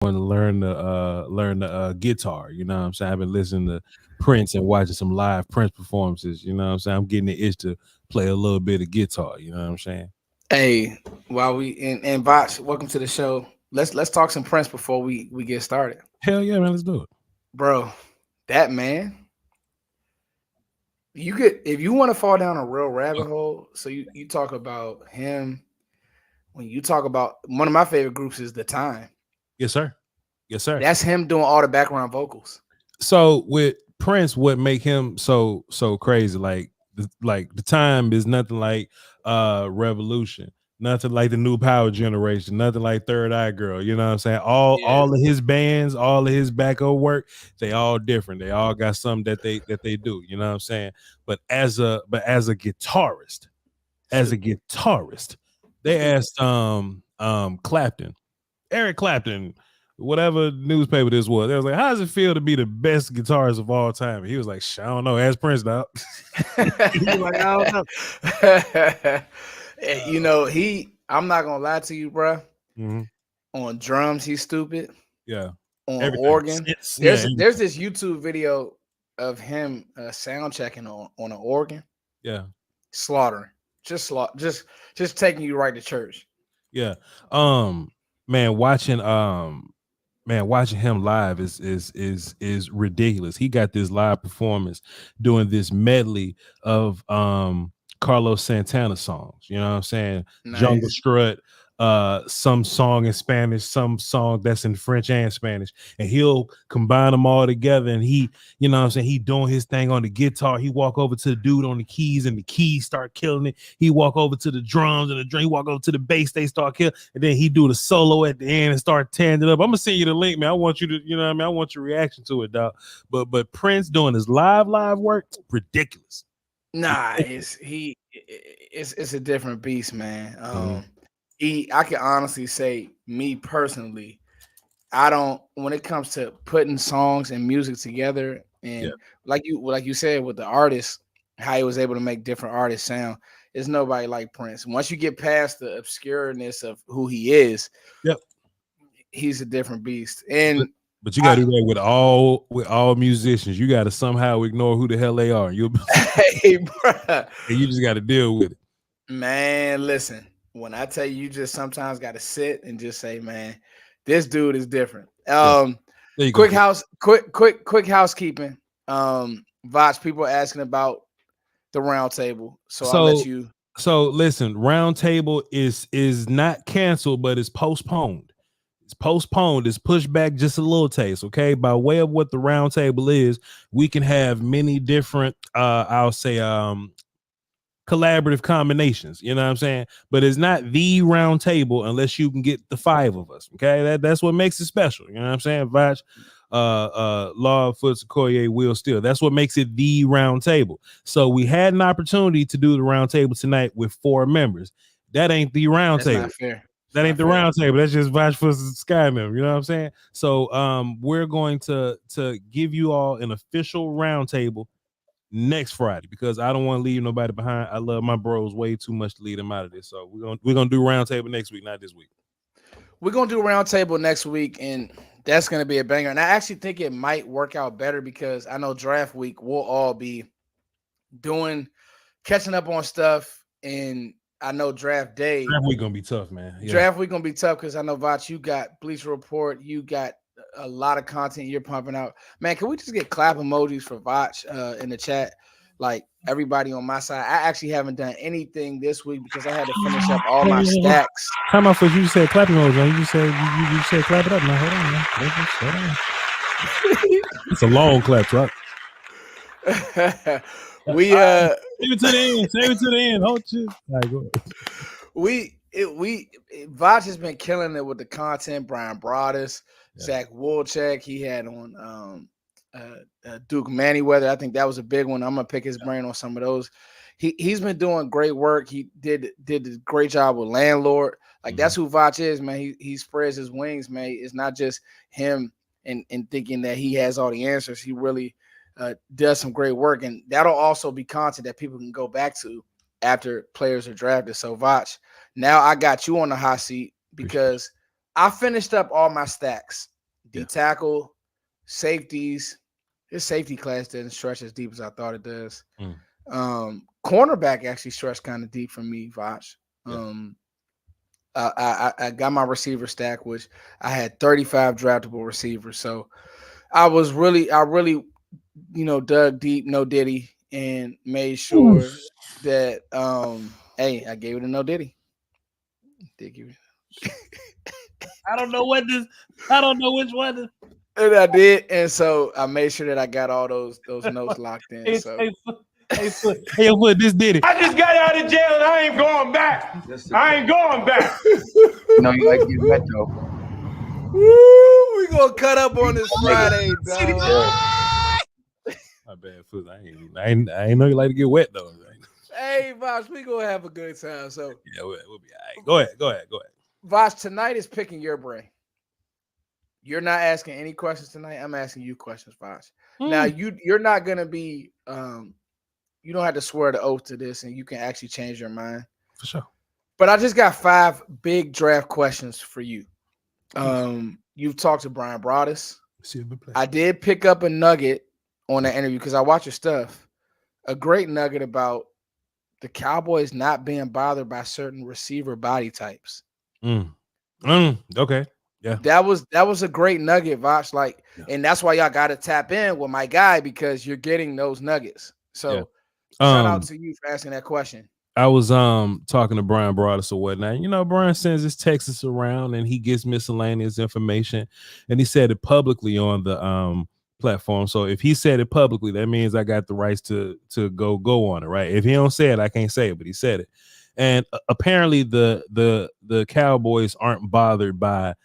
want to learn the guitar. You know what I'm saying? I've been listening to Prince and watching some live Prince performances. You know what I'm saying? I'm getting the itch to play a little bit of guitar. You know what I'm saying? Hey, while we and Voch, welcome to the show. Let's talk some Prince before we get started, Hell yeah, man, let's do it. bro. That man, you could if you want to fall down a real rabbit hole. So you talk about him when you talk about one of my favorite groups is The Time. Yes, sir. Yes, sir. That's him doing all the background vocals. So with Prince, what make him so crazy? Like the time is nothing like Revolution, nothing like the New Power Generation, nothing like Third Eye Girl. You know what I'm saying? Yeah, All of his bands, all of his backup work, they all different. They all got something that they do. You know what I'm saying? But as a guitarist, as a shoot. guitarist, they asked Clapton, Eric Clapton, whatever newspaper this was. They was like, "How does it feel to be the best guitarist of all time?" And he was like, "I don't know. Ask Prince, dog." He was like, "I don't know." You know, I'm not gonna lie to you, bro. Mhm. On drums, he's stupid. Yeah, On everything. organ, Yeah, there's this YouTube video of him sound checking on an organ, yeah, slaughtering, just taking you right to church. yeah. Um, man, watching him live is ridiculous. He got this live performance doing this medley of Carlos Santana songs. You know what I'm saying? Jungle Nice. Strut, some song in Spanish, some song that's in French and Spanish, and he'll combine them all together. And you know what I'm saying, he doing his thing on the guitar. He walk over to the dude on the keys, and the keys start killing it. He walk over to the drums, and the drum. He walk over to the bass, they start killing, and then he do the solo at the end and start tearing it up. I'm gonna send you the link, man. I want you to, you know what I mean? I want your reaction to it, dog. But Prince doing his live work, ridiculous. Nah, Ridiculous. it's a different beast, man. Mhm. I can honestly say, me personally, I don't when it comes to putting songs and music together, Yeah. and like you said with the artist, how he was able to make different artists sound. There's nobody like Prince. Once you get past the obscureness of who he is, Yep. he's a different beast. But, And but you gotta I, do that with all musicians. You gotta somehow ignore who the hell they are. You hey, bruh, and you just gotta deal with it. man, listen. When I tell you, you just sometimes got to sit and just say, man, this dude is different. Yeah. There you go, King. Quick housekeeping. Voch, people are asking about the round table, so I'll let So you. so listen, roundtable is not canceled, but it's postponed. It's postponed. It's pushed back just a little taste. Okay. By way of what the roundtable is, we can have many different I'll say collaborative combinations. You know what I'm saying? But it's not the round table unless you can get the five of us. Okay. That's what makes it special. You know what I'm saying? Vach, Law, Foot, Sequoia, Will Still. That's what makes it the round table. So we had an opportunity to do the round table tonight with four members. That ain't the round That's table. not fair. It's That ain't not the fair. round table. That's just Voch versus Sky member. You know what I'm saying? So we're going to give you all an official round table next Friday because I don't want to leave nobody behind. I love my bros way too much to lead them out of this. So we're gonna do round table next week, not this week. We're gonna do a round table next week, and that's gonna be a banger. And I actually think it might work out better because I know draft week we'll all be doing catching up on stuff, and I know draft day Draft week gonna be tough, man. Yeah. draft week gonna be tough because I know Voch, you got Bleacher Report, you got a lot of content you're pumping out. Man, can we just get clap emojis for Voch in the chat? Like everybody on my side. I actually haven't done anything this week because I had to finish up all my stacks. Time out for you just said clapping emoji. You just said you said clap it up. Now hold on, man. Hold on. It's a long clap, truck. we Save it to the end. Save it to the end. Hold you. All right, go ahead. Voch has been killing it with the content. Brian Broaddus, Yeah. Zach Wolchek, he had on Duke Manyweather. I think that was a big one. I'm gonna pick his brain on some of those. He's been doing great work. He did a great job with Landlord. Like that's who Voch is, man. He spreads his wings, man. It's not just him and thinking that he has all the answers. He really does some great work, and that'll also be content that people can go back to after players are drafted. So Voch, now I got you on the hot seat Appreciate because I finished up all my stacks. D Yeah. tackle, safeties. His safety class didn't stretch as deep as I thought it does. Mm. Cornerback actually stretched kind of deep for me, Voch. Yeah. I got my receiver stack, which I had 35 draftable receivers. So I really, dug deep, no diddy, and made sure Oof. that hey, I gave it a no diddy. Did give it. I don't know what this. I don't know which one. And I did, and so I made sure that I got all those notes locked in. So Hey, Foot, this did it. I just got out of jail and I ain't going back. I ain't going back. No, you like getting wet though. woo, we gonna cut up on this Friday, dog. My bad, Foot. I ain't know you like to get wet though. Hey, Vosh, we gonna have a good time. So Yeah, we'll be all right. Go ahead. Vosh, tonight is picking your brain. You're not asking any questions tonight. I'm asking you questions, Vosh. Now you're not gonna be you don't have to swear the oath to this, and you can actually change your mind. For sure. But I just got 5 big draft questions for you. You've talked to Brian Broaddus. I did pick up a nugget on that interview because I watch your stuff. A great nugget about the Cowboys not being bothered by certain receiver body types. Okay. Yeah. That was a great nugget, Voch. Like, and that's why y'all got to tap in with my guy because you're getting those nuggets. So shout out to you for asking that question. I was talking to Brian Broaddus or whatnot. You know, Brian sends his texts around and he gets miscellaneous information, and he said it publicly on the platform. So if he said it publicly, that means I got the rights to go on it, right? If he don't say it, I can't say it, but he said it. And apparently the Cowboys aren't bothered by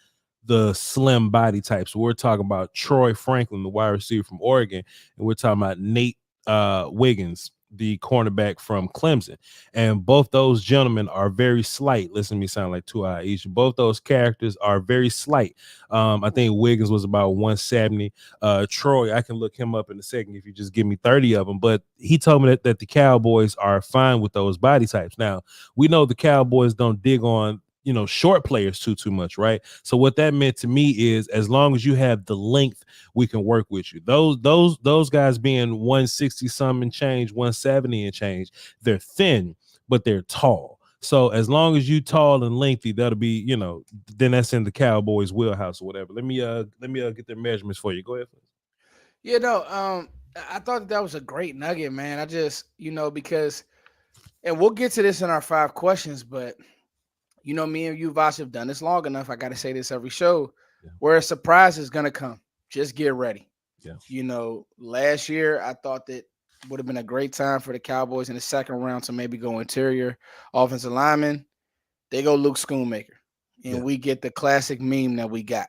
the slim body types. We're talking about Troy Franklin, the wide receiver from Oregon, and we're talking about Nate Wiggins, the cornerback from Clemson. And both those gentlemen are very slight. Listen to me sound like two eye each. Both those characters are very slight. I think Wiggins was about 170. Troy, I can look him up in a second if you just give me 30 of them. But he told me that the Cowboys are fine with those body types. Now, we know the Cowboys don't dig on short players too much, right? So what that meant to me is, as long as you have the length, we can work with you. Those guys being 160 some and change, 170 and change, they're thin, but they're tall. So as long as you tall and lengthy, that'll be, then that's in the Cowboys wheelhouse or whatever. Let me get their measurements for you. Go ahead. I thought that was a great nugget, man. I just, because, and we'll get to this in our 5 questions, but me and you, Vosh, have done this long enough. I got to say this every show, where a surprise is going to come. Just get ready. Yeah. Last year, I thought that would have been a great time for the Cowboys in the second round to maybe go interior offensive lineman. They go Luke Schoonmaker, and we get the classic meme that we got.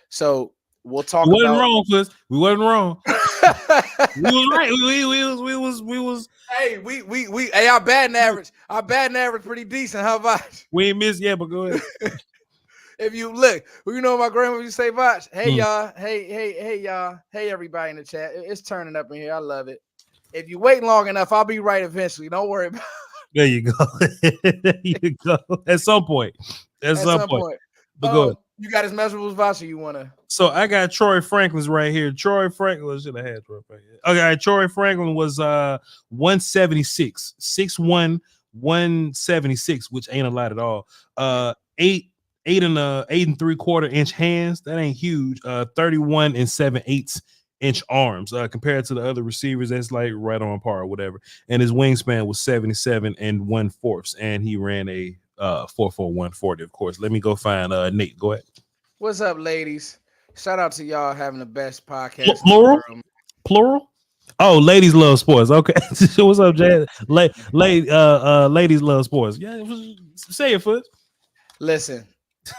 So we'll talk about. We wasn't wrong. We was right. We was. Hey, our batting average pretty decent. How about? We ain't missed yet, but go ahead. If you look, my grandma used to say, Voch, hey y'all, hey y'all, hey everybody in the chat. It's turning up in here. I love it. If you wait long enough, I'll be right eventually. Don't worry about it. There you go. There you go. At some point. At some point. But go ahead. You got his measurables, Voch, or you want to? So I got Troy Franklin's right here. Troy Franklin should have had Troy Franklin. Okay, Troy Franklin was 176, 6'1", 176, which ain't a lot at all. 8 and 3/4 inch hands. That ain't huge. 31 and 7/8 inch arms. Compared to the other receivers, that's like right on par or whatever. And his wingspan was 77 and 1/4, and he ran a 4.41 140. Of course. Let me go find Nate. Go ahead. What's up, ladies? Shout out to y'all having the best podcast. Plural? Oh, ladies love sports. Okay. What's up, Jay? Ladies love sports. Yeah, say it, Foot. Listen,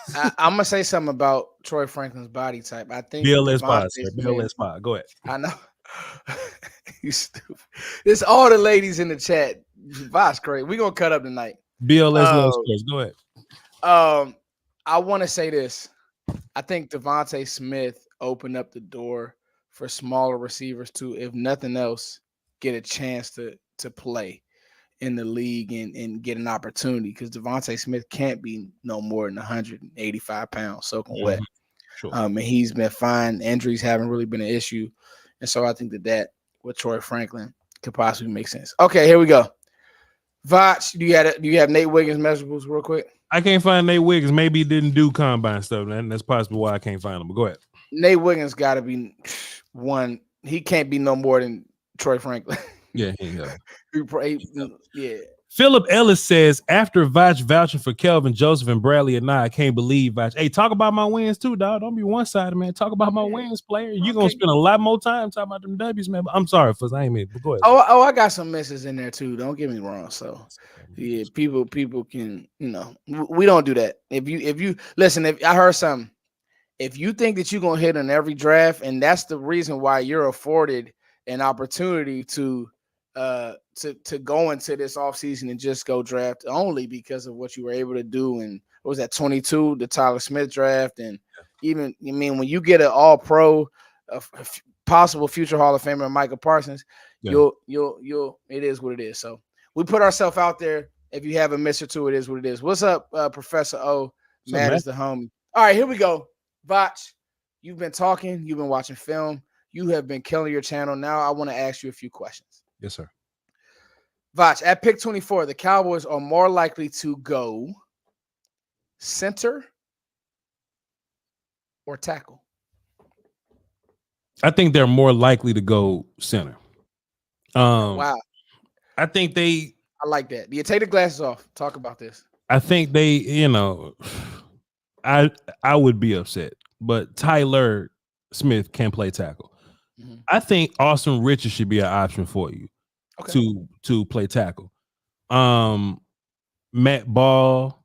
I'm gonna say something about Troy Franklin's body type. I think BLS pod. Go ahead. I know. You stupid. It's all the ladies in the chat. Voch, great. We're gonna cut up tonight. BLS love sports. Go ahead. I want to say this. I think Devontae Smith opened up the door for smaller receivers to, if nothing else, get a chance to play. in the league and get an opportunity because Devontae Smith can't be no more than 185 pounds soaking wet. Sure. And he's been fine. Injuries haven't really been an issue. And so I think that with Troy Franklin could possibly make sense. Okay, here we go. Voch, do you have Nate Wiggins measurables real quick? I can't find Nate Wiggins. Maybe he didn't do combine stuff, and that's possibly why I can't find him. But go ahead. Nate Wiggins got to be one. He can't be no more than Troy Franklin. Yeah. Yeah. Philip Ellis says, after Voch vouching for Kelvin Joseph and Bradley and I can't believe Voch. Hey, talk about my wins too, dog. Don't be one-sided, man. Talk about my wins, player. You're going to spend a lot more time talking about them W's, man. I'm sorry, Fuzz. I ain't mean, but go ahead. Oh, I got some misses in there too. Don't get me wrong. So, yeah, people can, we don't do that. If you listen, if I heard something, if you think that you're going to hit on every draft, and that's the reason why you're afforded an opportunity to go into this offseason and just go draft only because of what you were able to do. And what was that 22, the Tyler Smith draft? And even, when you get an all pro, possible future Hall of Famer, Micah Parsons, you'll it is what it is. So we put ourselves out there. If you have a miss or two, it is what it is. What's up, Professor O? Matt is the homie. All right, here we go. Voch, you've been talking, you've been watching film, you have been killing your channel. Now I want to ask you a few questions. Yes, sir. Voch, at pick 24, the Cowboys are more likely to go center or tackle? I think they're more likely to go center. Wow. I think I like that. Do you take the glasses off? Talk about this. I think they, I would be upset, but Tyler Smith can play tackle. Mm-hmm. I think Austin Richards should be an option for you to play tackle. Matt Ball,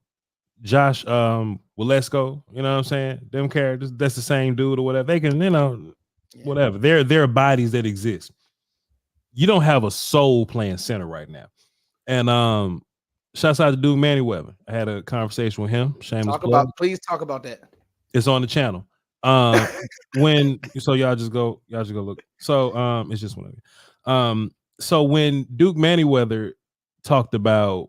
Josh Walesko, you know what I'm saying? Them characters, that's the same dude or whatever. They can, whatever. There are bodies that exist. You don't have a soul playing center right now. And shouts out to Duke Manyweather. I had a conversation with him. Please talk about that. It's on the channel. So y'all just go look. So it's just one of you. So when Duke Manyweather talked about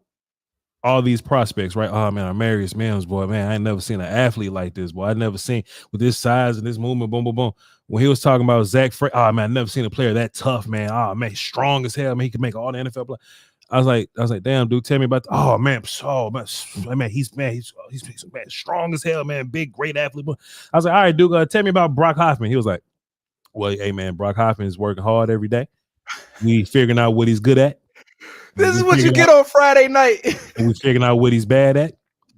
all these prospects, right? Oh man, Marius Mims, boy, man, I ain't never seen an athlete like this, boy. I never seen with this size and this movement, boom, boom, boom. When he was talking about Zach Frey, oh man, I never seen a player that tough, man. Oh man, strong as hell, man. He can make all the NFL play. I was like, damn, dude, tell me about man, he's strong as hell, man, big, great athlete. I was like, all right, Duke, tell me about Brock Hoffman. He was like, well, hey man, Brock Hoffman is working hard every day. We figuring out what he's good at. This is what you get on Friday night. We figuring out what he's bad at,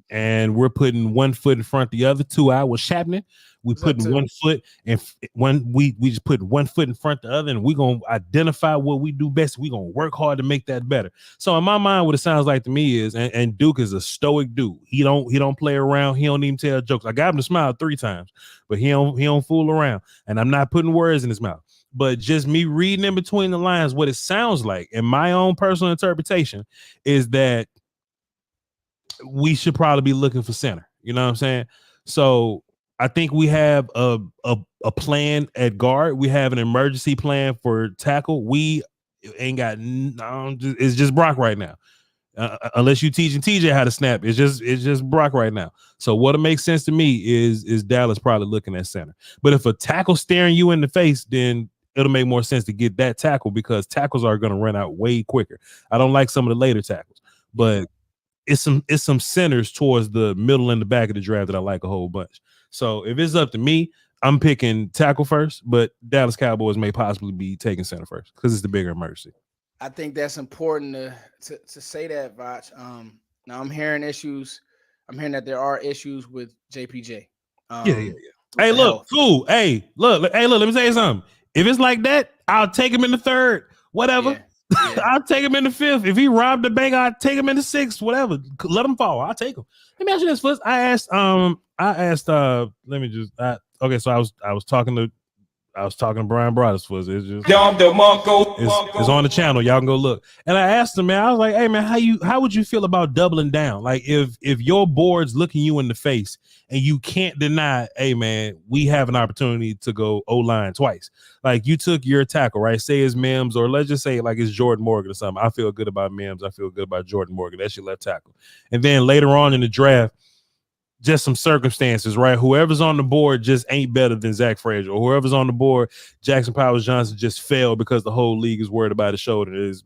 and we're putting one foot in front of the other. 2 hours happening. We putting one foot and we just put one foot in front of the other, and we're gonna identify what we do best. We're gonna work hard to make that better. So in my mind, what it sounds like to me is, and Duke is a stoic dude. He don't play around. He don't even tell jokes. I got him to smile 3 times, but he don't fool around. And I'm not putting words in his mouth. But just me reading in between the lines, what it sounds like, and my own personal interpretation, is that we should probably be looking for center. You know what I'm saying? So I think we have a plan at guard. We have an emergency plan for tackle. We ain't got. It's just Brock right now. Unless you teaching TJ how to snap, it's just Brock right now. So what makes sense to me is Dallas probably looking at center. But if a tackle staring you in the face, then it'll make more sense to get that tackle because tackles are going to run out way quicker. I don't like some of the later tackles, but it's some centers towards the middle and the back of the draft that I like a whole bunch. So if it's up to me, I'm picking tackle first, but Dallas Cowboys may possibly be taking center first because it's the bigger emergency. I think that's important to say that, Voch. Now I'm hearing that there are issues with JPJ. Yeah. Hey, look, cool. Hey, look, let me tell you something. If it's like that, I'll take him in the 3rd, whatever. Yeah. I'll take him in the 5th. If he robbed the bank, I'll take him in the 6th, whatever. Let him fall. I'll take him. Let me ask you this first. So I was talking to I was talking to Brian Brothers was it's just It's it's on the channel. Y'all can go look. And I asked him, man, I was like, hey man, how would you feel about doubling down? Like if your board's looking you in the face and you can't deny, hey man, we have an opportunity to go O-line twice. Like you took your tackle, right? Say it's Mims, or let's just say like it's Jordan Morgan or something. I feel good about Mims. I feel good about Jordan Morgan. That's your left tackle. And then later on in the draft, just some circumstances, right? Whoever's on the board just ain't better than Zach Frazier, or whoever's on the board, Jackson Powers Johnson just failed because the whole league is worried about his shoulder, his,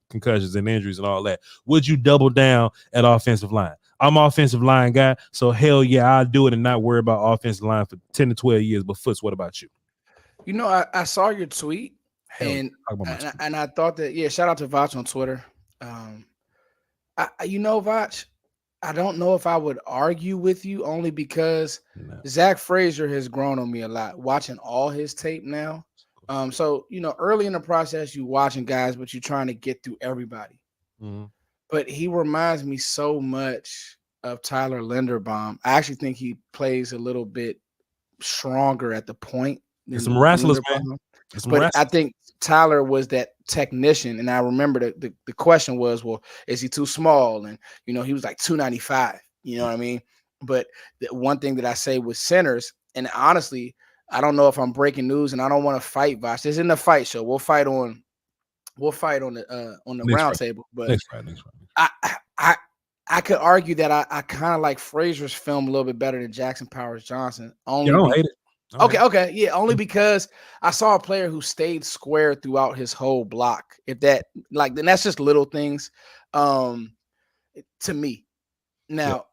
concussions and injuries and all that. Would you double down at offensive line? I'm an offensive line guy, so hell yeah, I'll do it and not worry about offensive line for 10 to 12 years. But Foots, what about you? I saw your tweet, and I thought that, shout out to Voch on Twitter. Voch, I don't know if I would argue with you, only because Zach Frazier has grown on me a lot, watching all his tape now. So, early in the process, you watching guys, but you're trying to get through everybody. Mm-hmm. But he reminds me so much of Tyler Linderbaum. I actually think he plays a little bit stronger at the point. Some wrestlers, man. But I think Tyler was that technician, and I remember the question was, well, is he too small? And he was like 295. You know what I mean? But the one thing that I say with centers, and honestly, I don't know if I'm breaking news, and I don't want to fight Voch. This isn't a fight show. We'll fight on the round table. But next fight. I could argue that I kind of like Frazier's film a little bit better than Jackson Powers Johnson. I don't hate it. Okay. Yeah, only because I saw a player who stayed square throughout his whole block. If that, then that's just little things to me. Now,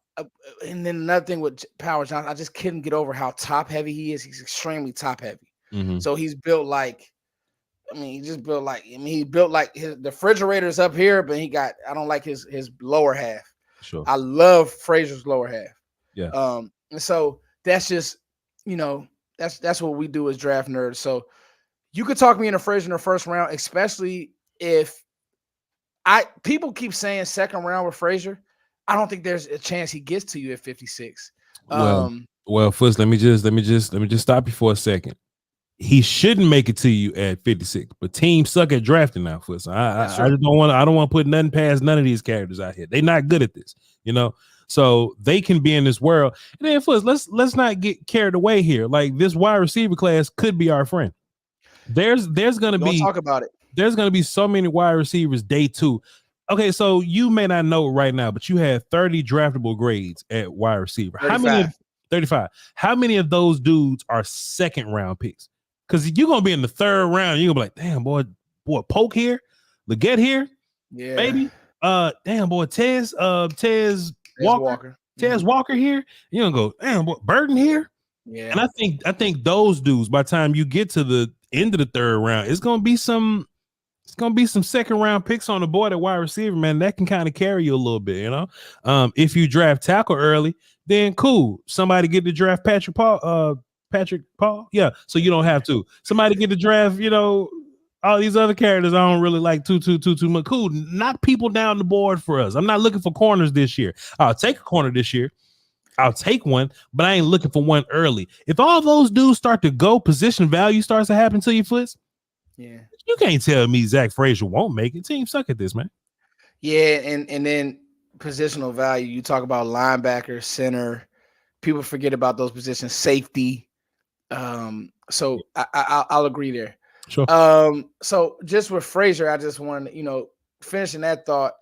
and then another thing with Powers Johnson, I just couldn't get over how top heavy he is. He's extremely top heavy. Mm-hmm. So he's built like, he built like the refrigerator's up here, but I don't like his lower half. Sure. I love Frazier's lower half. Yeah. And so that's just, that's what we do as draft nerds. So you could talk me into Frazier in the first round, especially if people keep saying second round with Frazier. I don't think there's a chance he gets to you at 56. Well, first let me just stop you for a second. He shouldn't make it to you at 56, but teams suck at drafting now. First, I just don't want to put nothing past none of these characters out here. They're not good at this, So they can be in this world. And then first, let's not get carried away here. Like this wide receiver class could be our friend. There's gonna be talk about it. There's gonna be so many wide receivers day two. Okay, so you may not know right now, but you had 30 draftable grades at wide receiver. 35. How many? 35. How many of those dudes are second round picks? Because you're gonna be in the third round. You're gonna be like, damn boy, Polk here, Leggett here, baby. Damn boy, Tez Walker. Tez Walker here. You're gonna go, damn boy, Burton here. Yeah. And I think those dudes, by the time you get to the end of the third round, it's gonna be some second round picks on the board at wide receiver, man. That can kind of carry you a little bit, If you draft tackle early, then cool. Somebody get to draft Patrick Paul. Yeah, so you don't have to. Somebody get to draft, all these other characters I don't really like too much. Cool. Knock people down the board for us. I'm not looking for corners this year. I'll take a corner this year. I'll take one, but I ain't looking for one early. If all those dudes start to go, position value starts to happen to you, Foots. Yeah. You can't tell me Zach Frazier won't make it. Teams suck at this, man. Yeah, and then positional value. You talk about linebacker, center. People forget about those positions. Safety. So I'll agree there. Sure. So just with Frazier, I just want to, finishing that thought.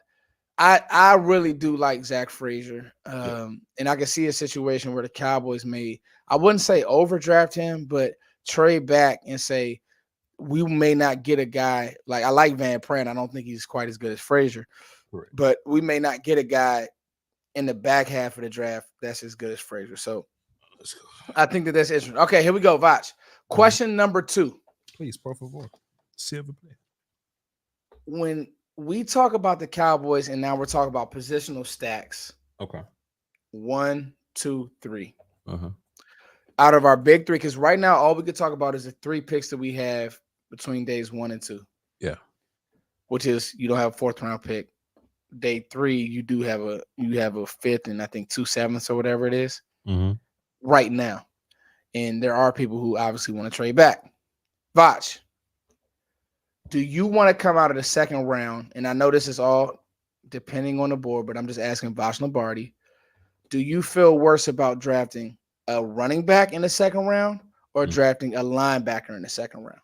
I really do like Zach Frazier. And I can see a situation where the Cowboys I wouldn't say overdraft him, but trade back and say, we may not get a guy like, I like Van Pran. I don't think he's quite as good as Frazier, but we may not get a guy in the back half of the draft that's as good as Frazier. So I think that's interesting. Okay, here we go, Voch. Question number 2. Please, por favor. Silver play. When we talk about the Cowboys, and now we're talking about positional stacks. Okay. 1, 2, 3. Uh-huh. Out of our big 3, because right now all we could talk about is the 3 picks that we have between days 1 and 2. Yeah. Which is, you don't have a 4th round pick. Day 3, you have a 5th and I think 2 7ths or whatever it is. Mm-hmm. Right now. And there are people who obviously want to trade back. Voch, do you want to come out of the second round? And I know this is all depending on the board, but I'm just asking Voch Lombardi. Do you feel worse about drafting a running back in the second round or drafting a linebacker in the second round?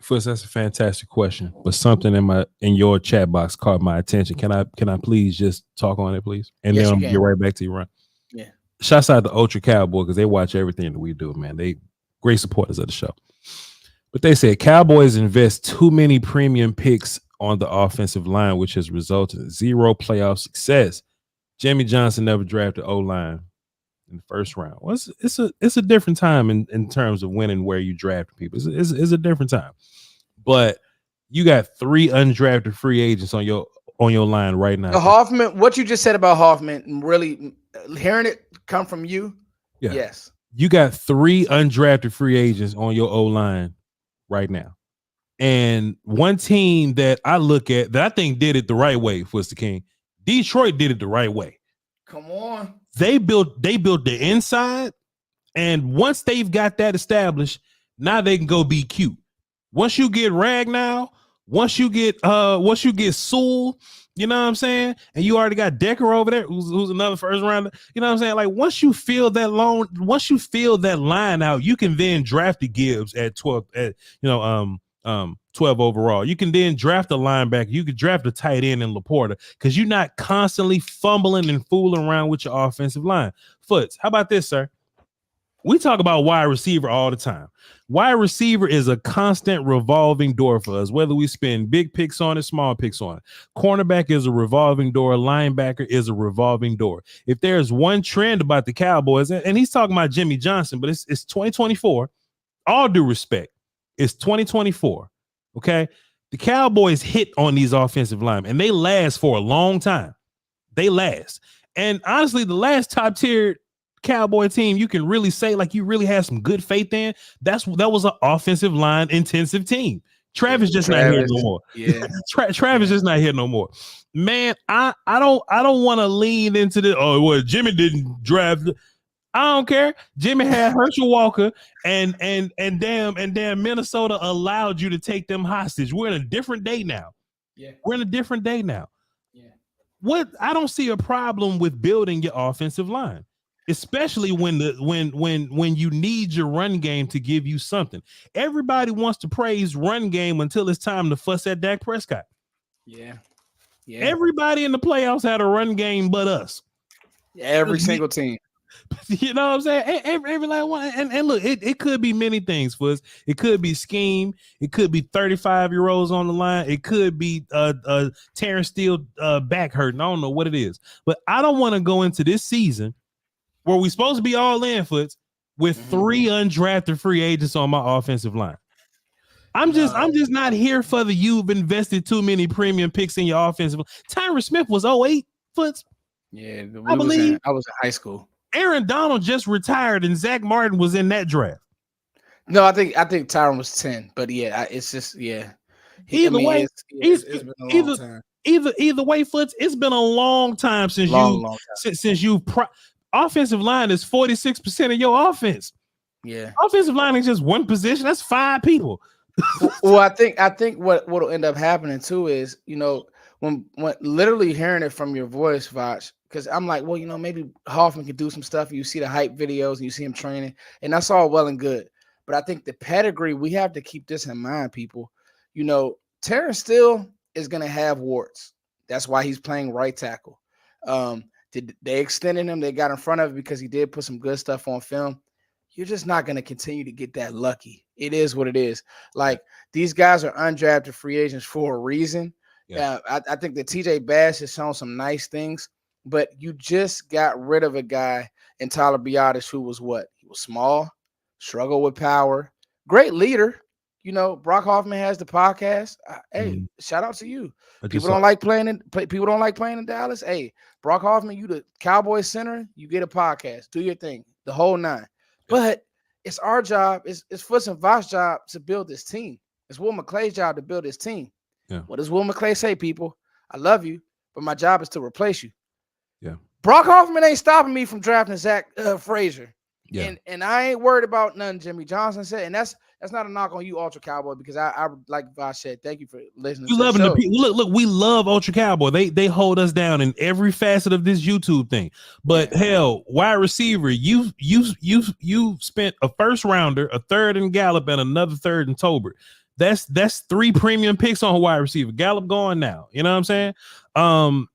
First, that's a fantastic question, but something in your chat box caught my attention. Can I please just talk on it, please? And Yes, then I'm you gonna can. get right back to you, Ron. Yeah. Shouts out to Ultra Cowboy because they watch everything that we do, man. They great supporters of the show. But they said Cowboys invest too many premium picks on the offensive line, which has resulted in zero playoff success. Jimmy Johnson never drafted O-line in the first round. Well, it's a different time in terms of when and where you draft people. It's a different time. But you got 3 undrafted free agents on your line right now. Hoffman, what you just said about Hoffman, really hearing it come from you. Yeah. Yes. You got 3 undrafted free agents on your O-line right now. And one team that I look at that I think did it the right way was the King. Detroit did it the right way. Come on. They built the inside, and once they've got that established, now they can go be cute. Once you get Ragnow, once you get Sewell, you know what I'm saying? And you already got Decker over there, who's another first rounder. You know what I'm saying? Like once you fill that line out, you can then draft the Gibbs at 12 12 overall. You can then draft a linebacker. You could draft a tight end in Laporta because you're not constantly fumbling and fooling around with your offensive line. Foots, how about this, sir? We talk about wide receiver all the time. Wide receiver is a constant revolving door for us, whether we spend big picks on it, small picks on it. Cornerback is a revolving door. Linebacker is a revolving door. If there's one trend about the Cowboys, and he's talking about Jimmy Johnson, but it's 2024. All due respect, it's 2024. Okay, the Cowboys hit on these offensive linemen, and they last for a long time. They last, and honestly, the last top tier Cowboy team you can really say like you really have some good faith in. That was an offensive line intensive team. Travis not here no more. Yeah, Travis just not here no more. Man, I don't want to lean into the Jimmy didn't draft. I don't care. Jimmy had Herschel Walker and damn Minnesota allowed you to take them hostage. We're in a different day now. Yeah. We're in a different day now. Yeah. What I don't see a problem with building your offensive line, especially when you need your run game to give you something. Everybody wants to praise run game until it's time to fuss at Dak Prescott. Yeah. Yeah. Everybody in the playoffs had a run game but us. Every single team. You know what I'm saying? Every like one, and look, it could be many things for us. It could be scheme. It could be 35-year-olds on the line. It could be Terrence Steele back hurting. I don't know what it is, but I don't want to go into this season where we supposed to be all in Foots with 3 undrafted free agents on my offensive line. I'm just not here for the you've invested too many premium picks in your offensive. Tyron Smith was 08 Foots. Yeah, I was in high school. Aaron Donald just retired, and Zach Martin was in that draft. No, I think Tyron was 10, but yeah, it's just Either way, it's been a long time. Either way, Foots, it's been a long time since offensive line is 46% of your offense. Yeah, offensive line is just one position. That's 5 people. Well, I think what'll end up happening too is when literally hearing it from your voice, Voch. Because I'm like, well, maybe Hoffman could do some stuff. You see the hype videos and you see him training, and that's all well and good. But I think the pedigree, we have to keep this in mind, people. Terrence Steele is going to have warts. That's why he's playing right tackle. They extended him. They got in front of it because he did put some good stuff on film. You're just not going to continue to get that lucky. It is what it is. Like, these guys are undrafted free agents for a reason. Yeah. I think that TJ Bass has shown some nice things. But you just got rid of a guy in Tyler Biadasz who was what? He was small, struggled with power, great leader. Brock Hoffman has the podcast. Hey, shout out to you. People don't like playing in Dallas. Hey, Brock Hoffman, you the Cowboys center, you get a podcast. Do your thing, the whole 9. But it's our job, it's Foots and Voch's job to build this team. It's Will McClay's job to build this team. Yeah. What does Will McClay say, people? I love you, but my job is to replace you. Yeah. Brock Hoffman ain't stopping me from drafting Zach Frazier. Yeah. And I ain't worried about nothing Jimmy Johnson said. And that's not a knock on you, Ultra Cowboy, because I like Voch said, thank you for listening You to the loving the show. people. Look, we love Ultra Cowboy. They hold us down in every facet of this YouTube thing. But hell, wide receiver, you spent a first rounder, a third in Gallup, and another third in Tolbert. That's 3 premium picks on wide receiver. Gallup gone now. You know what I'm saying?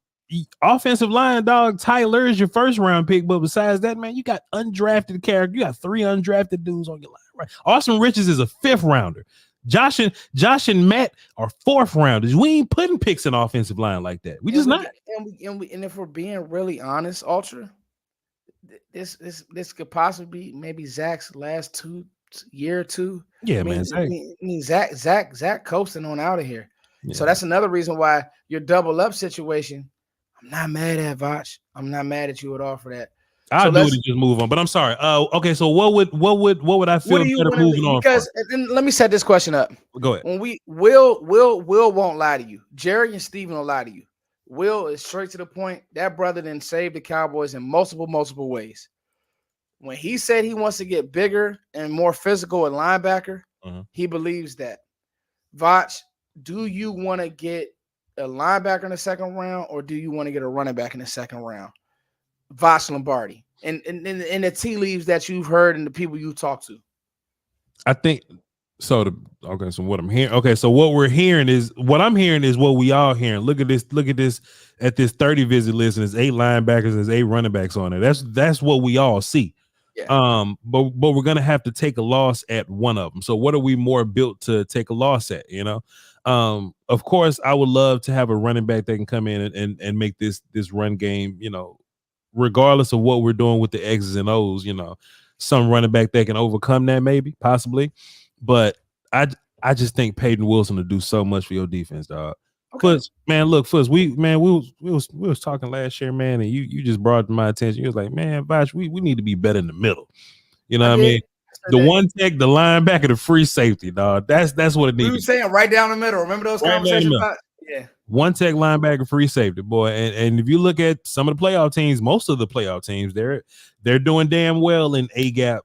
Offensive line, dog. Tyler is your first round pick, but besides that, man, you got undrafted character. You got 3 undrafted dudes on your line. Right? Austin Richards is a 5th rounder. Josh and Matt are 4th rounders. We ain't putting picks in offensive line like that. We just not. And if we're being really honest, Ultra, this could possibly be maybe Zach's last year or 2. Yeah, man. Zach. I mean, Zach coasting on out of here. Yeah. So that's another reason why your double up situation. I'm not mad at Voch. I'm not mad at you at all for that. I'll do it and just move on. But I'm sorry. Okay. So what would I feel better moving on? Because let me set this question up. Go ahead. When Will won't lie to you. Jerry and Steven will lie to you. Will is straight to the point. That brother then saved the Cowboys in multiple ways. When he said he wants to get bigger and more physical at linebacker, he believes that. Voch, do you want to get a linebacker in the 2nd round, or do you want to get a running back in the 2nd round? Voch Lombardi. And the tea leaves that you've heard and the people you talk to. I think so. So what I'm hearing. Okay, so what I'm hearing is what we all hearing. Look at this at this 30 visit list, and there's 8 linebackers and there's 8 running backs on it. That's what we all see. Yeah. But we're gonna have to take a loss at one of them. So what are we more built to take a loss at? You know, of course, I would love to have a running back that can come in and make this run game. You know, regardless of what we're doing with the X's and O's. You know, some running back that can overcome that, maybe, possibly. But I just think Peyton Wilson will do so much for your defense, dog. Okay. Foots, man, look, Foots, we was talking last year, man, and you just brought it to my attention. You was like, man, Voch, we need to be better in the middle. You know what I mean? The one tech, the linebacker, the free safety, dog. That's what it needs. You were saying right down the middle. Remember those conversations? Yeah. One tech, linebacker, free safety, boy. And if you look at some of the playoff teams, most of the playoff teams, they're doing damn well in A gap,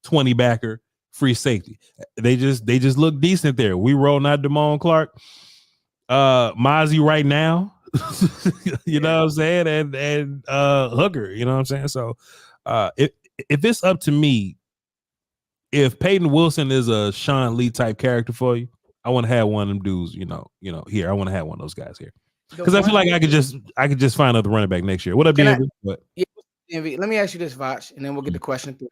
20 backer, free safety. They just look decent there. We rolling out Damone Clark. Mozzie right now, you know what I'm saying, and Hooker, you know what I'm saying. So if it's up to me, if Peyton Wilson is a Sean Lee type character for you, I want to have one of them dudes, you know, here. I want to have one of those guys here because I feel like I could just find another running back next year. What up, DMV? DMV? Let me ask you this, Voch, and then we'll get to question 3.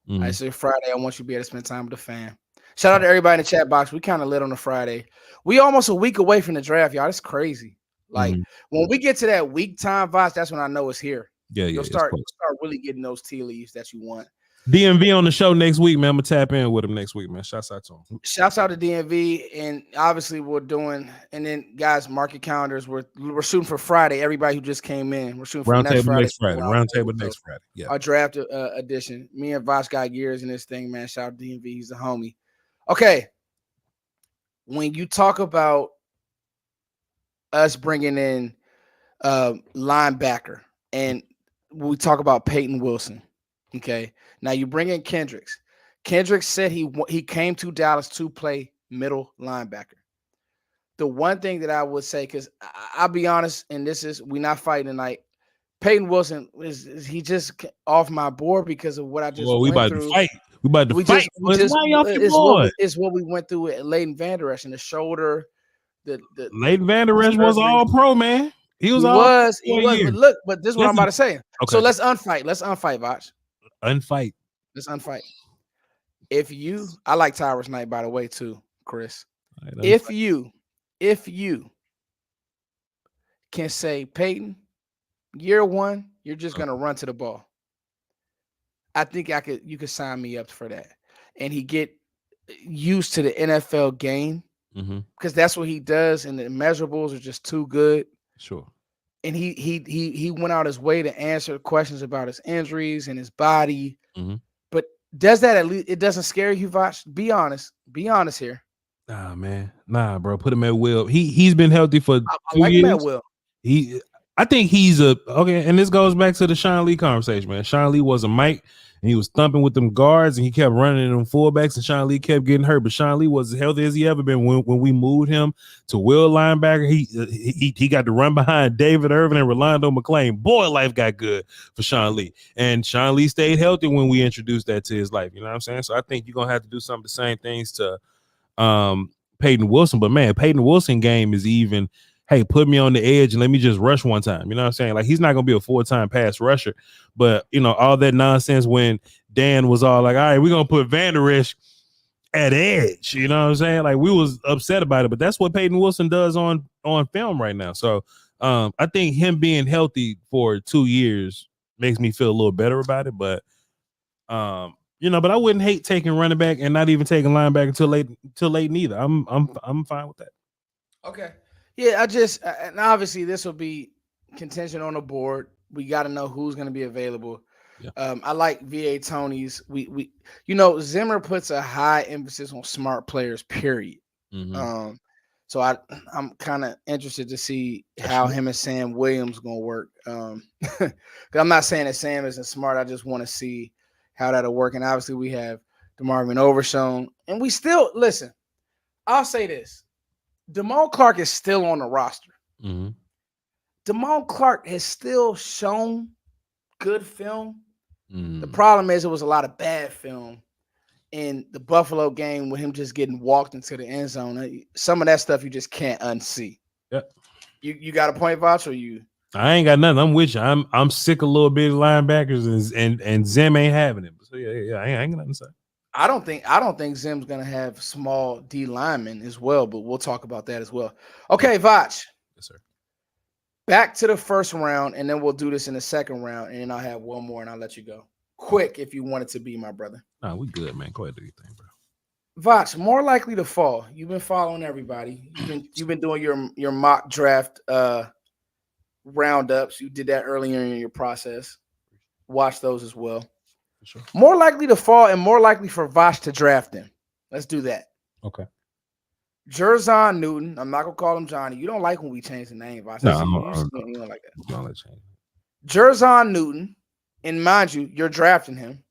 All right, so Friday, I want you to be able to spend time with the fam. Shout out to everybody in the chat box. We kind of lit on a Friday. We almost a week away from the draft, y'all. That's crazy. Like when we get to that week time, Voch, that's when I know it's here. Yeah, You'll start really getting those tea leaves that you want. DMV on the show next week, man. I'm gonna tap in with him next week, man. Shouts out to him. Shouts out to DMV, and obviously we're doing. And then guys, mark your calendars. We're shooting for Friday. Everybody who just came in, we're shooting for next Friday. Roundtable next Friday. Yeah, our draft edition. Me and Voch got years in this thing, man. Shout out to DMV. He's a homie. Okay, when you talk about us bringing in linebacker, and we talk about Peyton Wilson. Okay, now you bring in Kendricks. Kendricks said he came to Dallas to play middle linebacker. The one thing that I would say, because I'll be honest, and we're not fighting tonight. Peyton Wilson he just off my board because of what I just went through. To fight. We about to fight. It's what we went through with Leighton Vander Esch and the shoulder. The Leighton Vander Esch was all pro, man. He was. But look, but this is what I'm about to say. Okay. So let's unfight. Voch. Unfight. Let's unfight. I like Tyrus Knight, by the way, too, Chris. If you can say, Peyton, year 1, you're just gonna run to the ball. I think you could sign me up for that. And he get used to the NFL game because that's what he does, and the measurables are just too good. Sure. And he went out his way to answer questions about his injuries and his body. But does that at least it doesn't scare you, Voch? Be honest. Be honest here. Nah, man. Nah, bro. Put him at will. He's been healthy for 2 years. Him at will. I think he's okay, and this goes back to the Sean Lee conversation, man. Sean Lee was a Mike, and he was thumping with them guards, and he kept running them fullbacks, and Sean Lee kept getting hurt. But Sean Lee was as healthy as he ever been when we moved him to will linebacker. He got to run behind David Irvin and Rolando McClain. Boy, life got good for Sean Lee, and Sean Lee stayed healthy when we introduced that to his life. You know what I'm saying? So I think you're gonna have to do some of the same things to Peyton Wilson. But man, Peyton Wilson game is even. Hey, put me on the edge and let me just rush one time. You know what I'm saying? Like, he's not gonna be a full-time pass rusher, but you know, all that nonsense when Dan was all like, all right, we're gonna put Van Der Esch at edge. You know what I'm saying? Like, we was upset about it, but that's what Peyton Wilson does on film right now. So I think him being healthy for 2 years makes me feel a little better about it. But you know, but I wouldn't hate taking running back and not even taking linebacker until late neither. I'm fine with that. Okay. Yeah, and obviously this will be contention on the board. We got to know who's going to be available. Yeah. I like VA Tony's. We you know, Zimmer puts a high emphasis on smart players, period. Mm-hmm. So I'm kind of interested to see how him and Sam Williams going to work. Because I'm not saying that Sam isn't smart. I just want to see how that'll work. And obviously we have DeMarvin Overshown. And we still, listen, I'll say this. Damone Clark is still on the roster. Mm-hmm. Damone Clark has still shown good film. Mm. The problem is it was a lot of bad film in the Buffalo game with him just getting walked into the end zone. Some of that stuff you just can't unsee. Yep. You got a point, Voch, or you? I ain't got nothing. I'm with you. I'm sick of little bitty linebackers and Zim ain't having it. So yeah, I ain't got nothing to say. I don't think Zim's gonna have small D linemen as well, but we'll talk about that as well. Okay, Voch. Yes, sir. Back to the first round, and then we'll do this in the second round, and then I'll have one more, and I'll let you go. Quick, if you want it to be, my brother. Nah, we good, man. Go ahead, do your thing, bro. Voch, more likely to fall. You've been following everybody. You've been doing your mock draft roundups. You did that earlier in your process. Watch those as well. Sure. More likely to fall and more likely for Voch to draft him. Let's do that. Okay. Jerzon Newton. I'm not gonna call him Johnny. You don't like when we change the name, Voch. No, you don't like that. Don't let change. Jerzon Newton, and mind you, you're drafting him.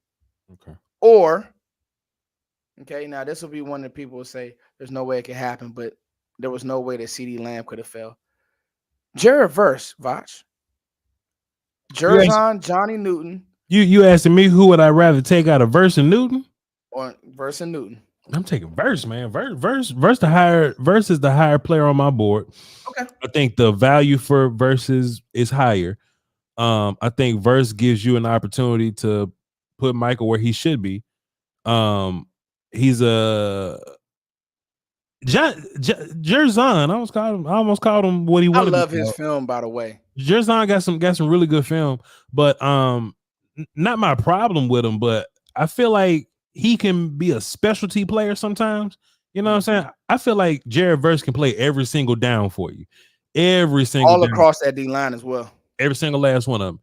Okay. Or, okay, now this will be one that people will say there's no way it could happen, but there was no way that CeeDee Lamb could have fell. Jared Verse, Voch. Jerzon, Johnny Newton. You asking me who would I rather take out of Verse and Newton? Or Verse and Newton. I'm taking Verse, man. Verse is the higher player on my board. Okay. I think the value for Verse is higher. I think Verse gives you an opportunity to put Michael where he should be. He's a Jerzon. I almost called him what he wanted. I love his film, by the way. Jerzon got some really good film, but not my problem with him, but I feel like he can be a specialty player sometimes. You know what I'm saying? I feel like Jared Verse can play every single down for you. Every single all down. Across that D line as well. Every single last one of them.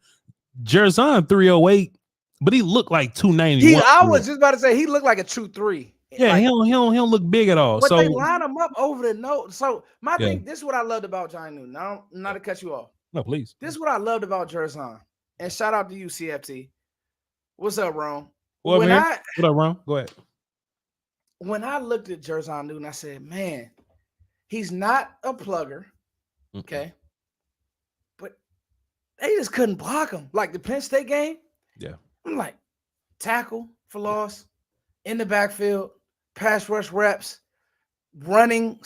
Jerzon 308, but he looked like 291. I was just about to say he looked like a 2-3. Yeah, like, he don't look big at all. But so they line him up over the nose. So my thing, this is what I loved about Johnny Newton. Now, not to cut you off. No, please. This is what I loved about Jerzon. And shout out to you, CFT. What's up, Ron? What up, Ron? Go ahead. When I looked at Jerzon Newton, I said, man, he's not a plugger. Okay. But they just couldn't block him. Like the Penn State game. Yeah. I'm like, tackle for loss, in the backfield, pass rush reps, run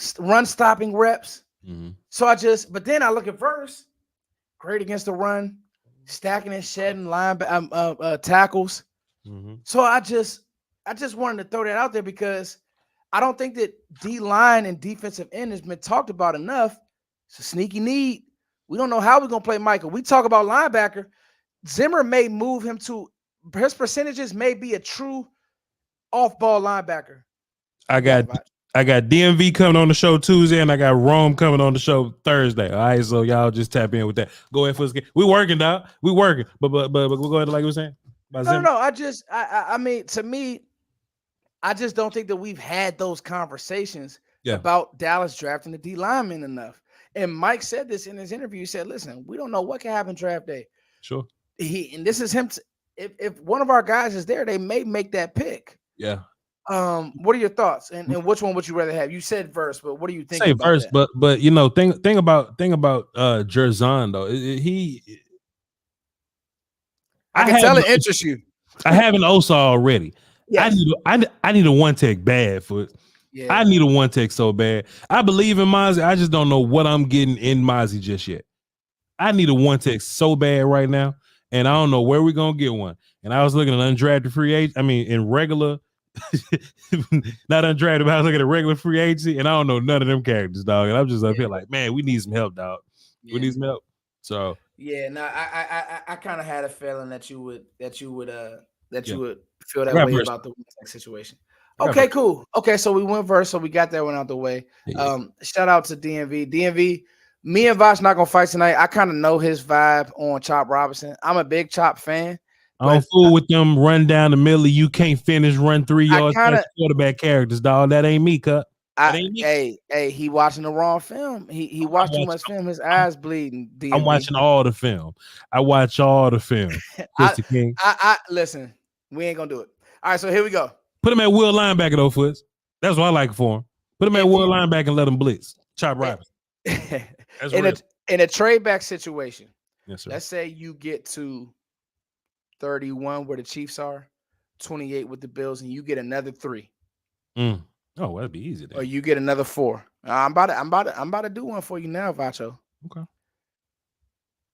stopping reps. Mm-hmm. So but then I look at Verse, great against the run, stacking and shedding tackles. Mm-hmm. So I just wanted to throw that out there because I don't think that D line and defensive end has been talked about enough. It's a sneaky need. We don't know how we're gonna play Michael. We talk about linebacker. Zimmer may move him to his percentages may be a true off-ball linebacker. I got DMV coming on the show Tuesday, and I got Rome coming on the show Thursday. All right, so y'all just tap in with that. Go ahead for this. We working, dog. We working, but we'll go ahead like we were saying. No. I mean, to me, I just don't think that we've had those conversations about Dallas drafting the D lineman enough. And Mike said this in his interview. He said, "Listen, we don't know what can happen draft day." Sure. And this is him. if one of our guys is there, they may make that pick. Yeah. What are your thoughts? And which one would you rather have? You said verse, but what are you thinking Say about verse, that? but you know, thing about Jerzon though. I can tell it interests you. I have an OSA already. Yes. I need a one tech bad for it. Yeah. I need a one tech so bad. I believe in Mozzie. I just don't know what I'm getting in Mozzie just yet. I need a one tech so bad right now, and I don't know where we're gonna get one. And I was looking at undrafted free agent. I mean, in regular, not undrafted, but I was looking at regular free agency, and I don't know none of them characters, dog. And I'm just up here like, man, we need some help, dog. We need some help. So yeah, no, I kind of had a feeling that you would feel that way about the situation. Okay, cool. Okay, so we went verse, so we got that one out the way. Shout out to DMV. DMV, me and Voch not gonna fight tonight. I kind of know his vibe on Chop Robinson. I'm a big Chop fan. I don't fool with them run down the middle. You can't finish, run 3 yards. Quarterback characters, dog. That ain't me, cut. Hey, he watching the wrong film. He watched too much film. His eyes bleeding. DMV. I'm watching all the film. I watch all the film. King. I listen. We ain't gonna do it. All right, so here we go. Put him at will linebacker though, Foots. That's what I like for him. Put him at will linebacker and let him blitz. Chop Robinson. In a trade back situation. Yes, sir. Let's say you get to 31 where the Chiefs are, 28 with the Bills, and you get another 3. Oh, well, that'd be easy then. Or you get another 4. I'm about to do one for you now, Vacho. Okay.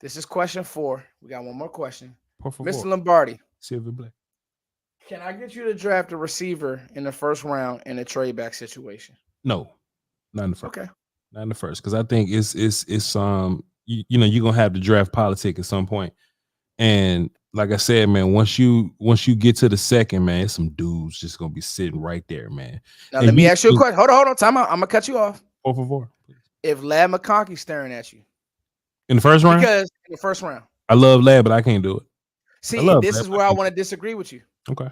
This is question 4. We got one more question. Mr. Lombardi. Silver Black. Can I get you to draft a receiver in the first round in a trade back situation? No, not in the first. Okay. Not in the first, because I think it's you know, you're gonna have to draft politic at some point. And like I said, man, once you get to the second, man, some dudes just gonna be sitting right there, man. Now let me ask you a question. Hold on. Time out. I'm gonna cut you off. 4 for 4. If Lad McConkey's staring at you in the first round, because in the first round, I love Lad, but I can't do it. See, this is where I want to disagree with you. Okay.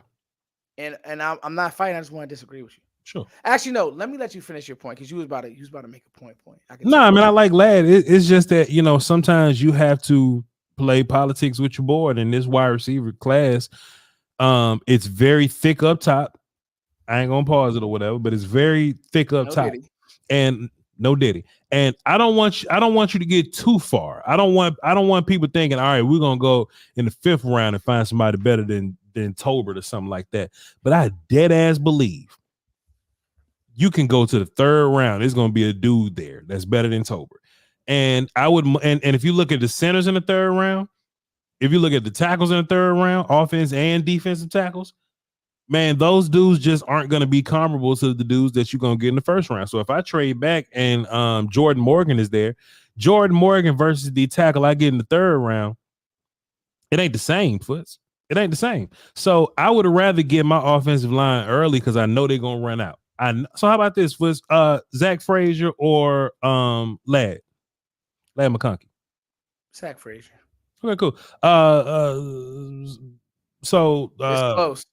And I'm not fighting. I just want to disagree with you. Sure. Actually, no. Let me let you finish your point because you was about to make a point. I mean, I like Lad. It's just that, you know, sometimes you have to play politics with your board. In this wide receiver class, it's very thick up top. I ain't gonna pause it or whatever, but it's very thick up top. And no Diddy. And I don't want you to get too far. I don't want people thinking, all right, we're gonna go in the 5th round and find somebody better than Tolbert or something like that. But I dead ass believe you can go to the 3rd round. There's gonna be a dude there that's better than Tolbert. And I would, and if you look at the centers in the 3rd round, if you look at the tackles in the 3rd round, offense and defensive tackles, man, those dudes just aren't going to be comparable to the dudes that you're going to get in the 1st round. So if I trade back and Jordan Morgan is there, Jordan Morgan versus the tackle I get in the 3rd round, it ain't the same, Foots. It ain't the same. So I would rather get my offensive line early because I know they're going to run out. So how about this, Foots? Zach Frazier or Lad McConkey? Zach Frazier. Okay, cool. So it's close.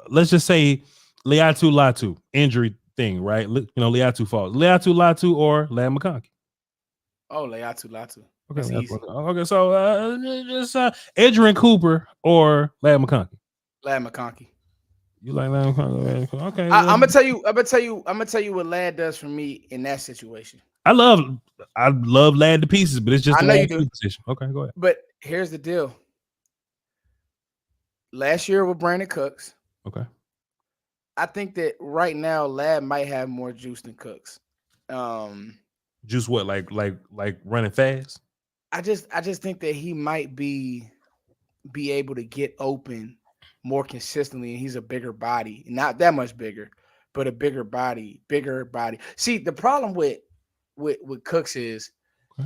Let's just say Latu injury thing, right? You know, Latu falls. Latu or Lad McConkey. Oh, Latu. Okay, okay. So just Edgerrin Cooper or Lad McConkey. Lad McConkey. You like Lad McConkey? Okay. I'm gonna tell you what Lad does for me in that situation. I love Lad to pieces, but it's just I know you do. Position. Okay, go ahead. But here's the deal. Last year with Brandon Cooks. Okay. I think that right now Lad might have more juice than Cooks. Juice what? Like running fast? I just think that he might be able to get open more consistently, and he's a bigger body. Not that much bigger, but a bigger body. See, the problem with Cooks is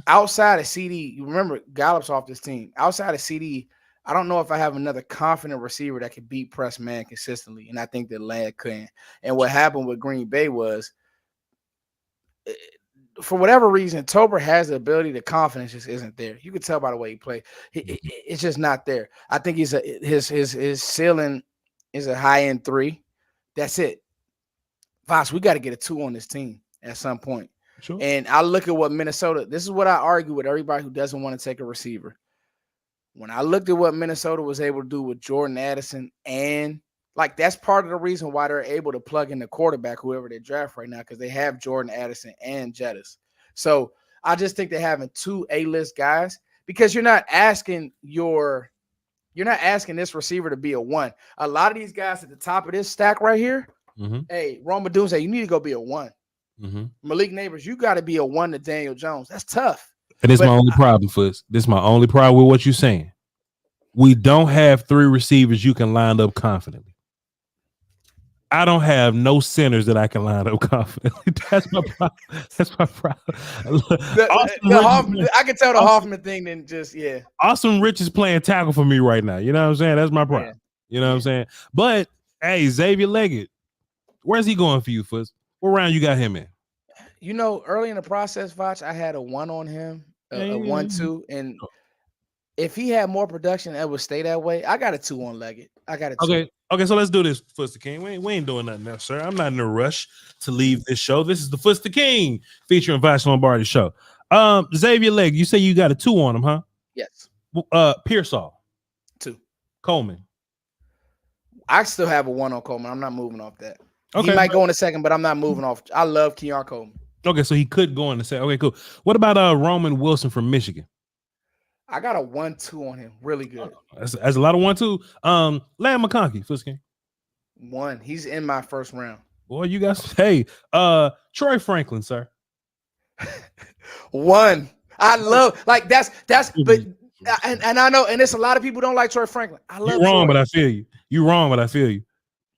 outside of CD, you remember Gallup's off this team. Outside of CD, I don't know if I have another confident receiver that can beat press man consistently, and I think that Lad couldn't. And what happened with Green Bay was, for whatever reason, Tolbert has the ability, the confidence just isn't there. You can tell by the way he plays. It's just not there. I think his ceiling is a high-end 3. That's it. Voch, we got to get a 2 on this team at some point. Sure. And I look at what Minnesota, this is what I argue with everybody who doesn't want to take a receiver. when I looked at what Minnesota was able to do with Jordan Addison, and like that's part of the reason why they're able to plug in the quarterback, whoever they draft right now, because they have Jordan Addison and Jettis. So I just think they're having 2 A-list guys, because you're not asking this receiver to be a 1. A lot of these guys at the top of this stack right here, hey, Roma Doomsday, you need to go be a 1. Malik Neighbors, you got to be a 1 to Daniel Jones. That's tough. And this is my only problem, Foots. This is my only problem with what you're saying. We don't have 3 receivers you can line up confidently. I don't have no centers that I can line up confidently. That's my problem. That's my problem. I can tell the Hoffman thing then just, Austin Rich is playing tackle for me right now. You know what I'm saying? That's my problem. Yeah. You know what I'm saying? But, hey, Xavier Leggett, where's he going for you, Foots? What round you got him in? You know, early in the process, Voch, I had a 1 on him, a 1-2, and if he had more production, it would stay that way. I got a 2 on Leggett. I got a 2. Okay, so let's do this, Foots the King. We ain't doing nothing else, sir. I'm not in a rush to leave this show. This is the Foots the King featuring Voch Lombardi show. Xavier Leggett, you say you got a 2 on him, huh? Yes. Pearsall. 2. Coleman. I still have a 1 on Coleman. I'm not moving off that. Okay. He might go in a second, but I'm not moving off. I love Keon Coleman. Okay, so he could go in the second. Okay, cool. What about Roman Wilson from Michigan? I got a 1-2 on him. Really good. That's a lot of 1-2. Lamb McConkey, Foots King. 1. He's in my first round. Boy, you guys. Hey, Troy Franklin, sir. 1. I love that's but and I know, and it's a lot of people don't like Troy Franklin. I love. You're wrong, Troy. but I feel you. You're wrong, but I feel you.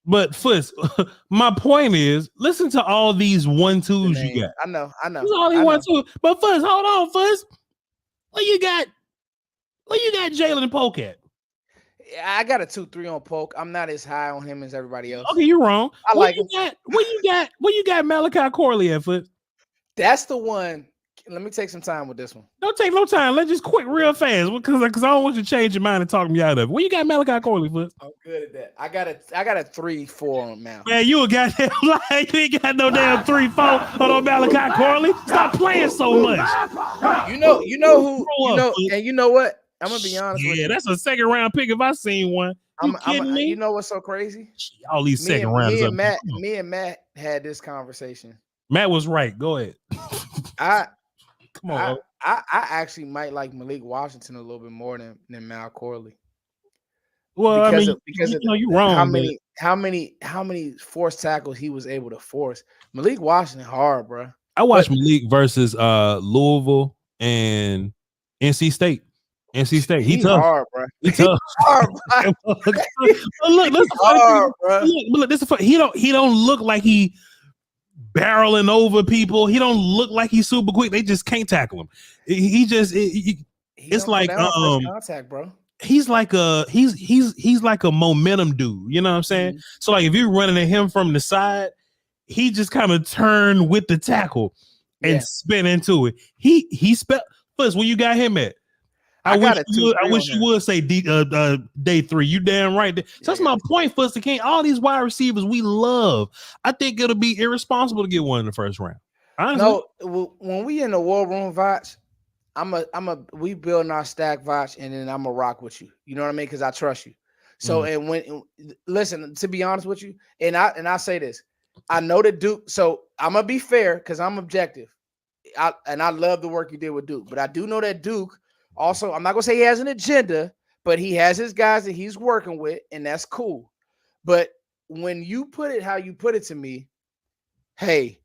But Foots, my point is, listen to all these 1-2s you got. I know. It's only 1-2. But Foots, hold on, Foots. What you got Jalen Polk at? I got a 2-3 on Polk. I'm not as high on him as everybody else. Okay, you're wrong. I like him. Where you got Malachi Corley at, Foots? That's the one. Let me take some time with this one. Don't take no time. Let's just quick real fast because I don't want you to change your mind and talk me out of it. Where you got Malachi Corley, Foots? I'm good at that. I got a 3-4 on him now. Man, you a goddamn lie. You ain't got no damn 3-4 on Malachi Corley. Stop playing so much. You know who, and you know what? I'm gonna be honest with you. Yeah, that's a second round pick if I seen one. Kidding me? You know what's so crazy? All these second rounds. Me and Matt had this conversation. Matt was right. Go ahead. Come on. I actually might like Malik Washington a little bit more than Mal Corley. Well, because you're wrong. How many forced tackles he was able to force. Malik Washington hard, bro. I watched Malik versus Louisville and NC State. He tough. Hard, bro. He tough. Hard, bro. Look, this is funny. He don't look like he barreling over people. He don't look like he's super quick. They just can't tackle him. It's like contact, bro. He's like he's like a momentum dude. You know what I'm saying? Mm-hmm. So like if you're running at him from the side, he just kind of turn with the tackle and spin into it. He spelled first when you got him at. I wish you would say day 3. You damn right. So that's my point, Foots the King. All these wide receivers we love. I think it'll be irresponsible to get one in the first round. Honestly. No, when we in the war room, Voch, we building our stack, Voch, and then I'm gonna rock with you. You know what I mean? Because I trust you. So listen, to be honest with you, and I say this, I know that Duke. So I'm gonna be fair because I'm objective. I love the work you did with Duke, but I do know that Duke. Also, I'm not going to say he has an agenda, but he has his guys that he's working with, and that's cool. But when you put it how you put it to me, hey,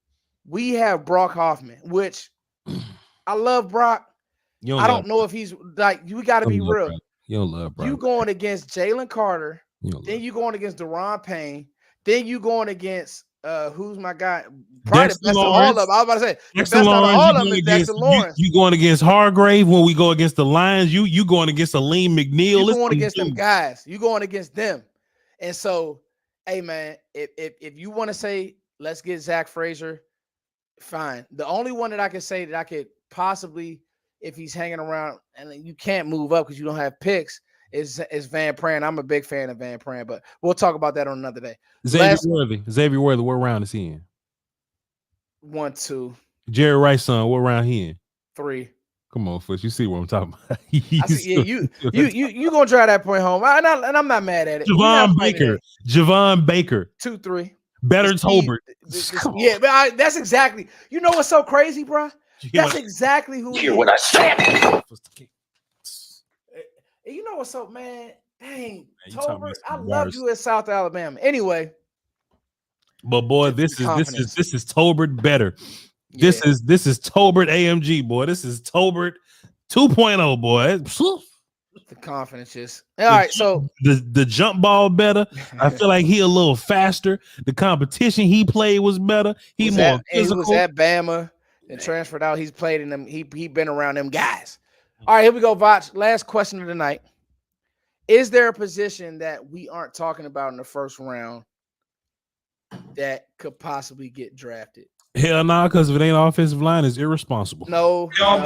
we have Brock Hoffman, which I love Brock. I don't know if he's like, you got to be real. You don't love Brock. You going against Jalen Carter, then you going against Deron Payne, then you going against who's my guy? Probably the best of all of them. I was about to say the best out of all of them is Dexter Lawrence. You going against Hargrave when we go against the Lions. You going against Aleem McNeil. You going against them guys. You going against them. And so, hey man, if you want to say let's get Zach Frazier, fine. The only one that I could say that I could possibly, if he's hanging around and you can't move up because you don't have picks, is Van Pran. I'm a big fan of Van Pran, but we'll talk about that on another day. Xavier Worthy, what round is he in? 1, 2. Jerry Rice son, what round he in? 3. Come on, Foots. You see what I'm talking about? I see, yeah, you gonna drive that point home, and I'm not mad at it. Javon Baker, Javon Baker, 2-3. better Tolbert. Yeah, but that's exactly. You know what's so crazy, bro? That's exactly who. Hear what I said? You know what's so, man? Dang, Man, Tolbert, I love you in South Alabama. Anyway, but boy, this is Tolbert better. Yeah. This is Tolbert AMG, boy. This is Tolbert 2.0, boy. The confidence is all right. So the jump ball better. I feel like he a little faster. The competition he played was better. He was at Bama and transferred out. He's played in them. He been around them guys. All right, here we go, Voch. Last question of the night. Is there a position that we aren't talking about in the first round that could possibly get drafted? Hell no, because if it ain't offensive line, it's irresponsible. No, I'm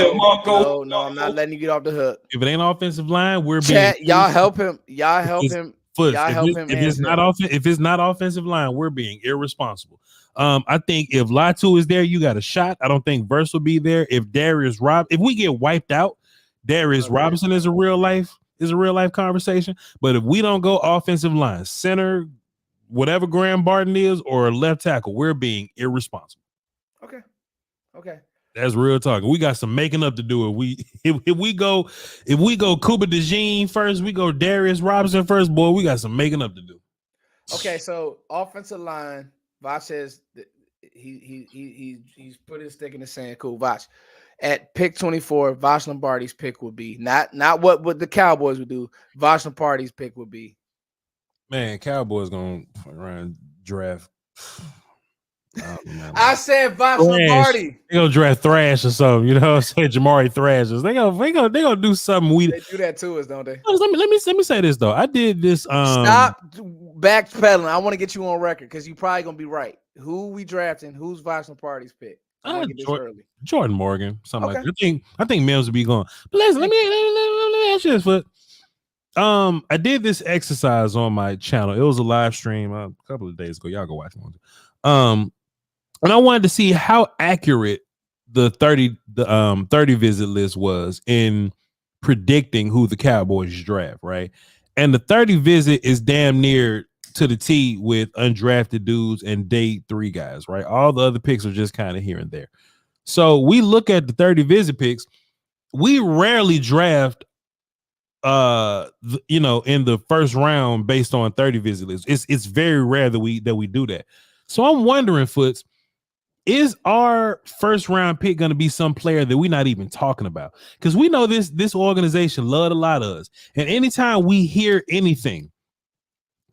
not letting you get off the hook. If it ain't offensive line, we're Chat, being y'all help him. Y'all help him. If it's not offensive line, we're being irresponsible. I think if Latu is there, you got a shot. I don't think Verse will be there. If if we get wiped out, Darius Robinson is a real life conversation. But if we don't go offensive line, center, whatever Graham Barton is, or left tackle, we're being irresponsible. Okay. That's real talk. We got some making up to do. If we go Cooper DeJean first, we go Darius Robinson first, boy, we got some making up to do. Okay, so offensive line, Voch says that he's put his stick in the sand. Cool, Voch. At pick 24, Voch Lombardi's pick would be not what the Cowboys would do. Voch Lombardi's pick would be. Man, Cowboys gonna run draft. I said Voch Lombardi. They gonna draft Thrash or something, you know what I'm saying? Jamari Thrashers. They gonna do something. They do that to us, don't they? Let me say this though. I did this. Stop backpedaling. I want to get you on record because you probably gonna be right. Who we drafting? Who's Voch Lombardi's pick? Jordan Morgan, something like that. I think Mims will be gone. But listen, let me ask you this, but I did this exercise on my channel. It was a live stream a couple of days ago. Y'all go watch it. And I wanted to see how accurate the 30 visit list was in predicting who the Cowboys draft, right? And the 30 visit is damn near to the T with undrafted dudes and day 3 guys, right? All the other picks are just kind of here and there. So we look at the 30 visit picks. We rarely draft in the first round based on 30 visit lists. It's very rare that we do that. So I'm wondering, Foots, is our first round pick going to be some player that we're not even talking about? Because we know this organization loved a lot of us. And anytime we hear anything,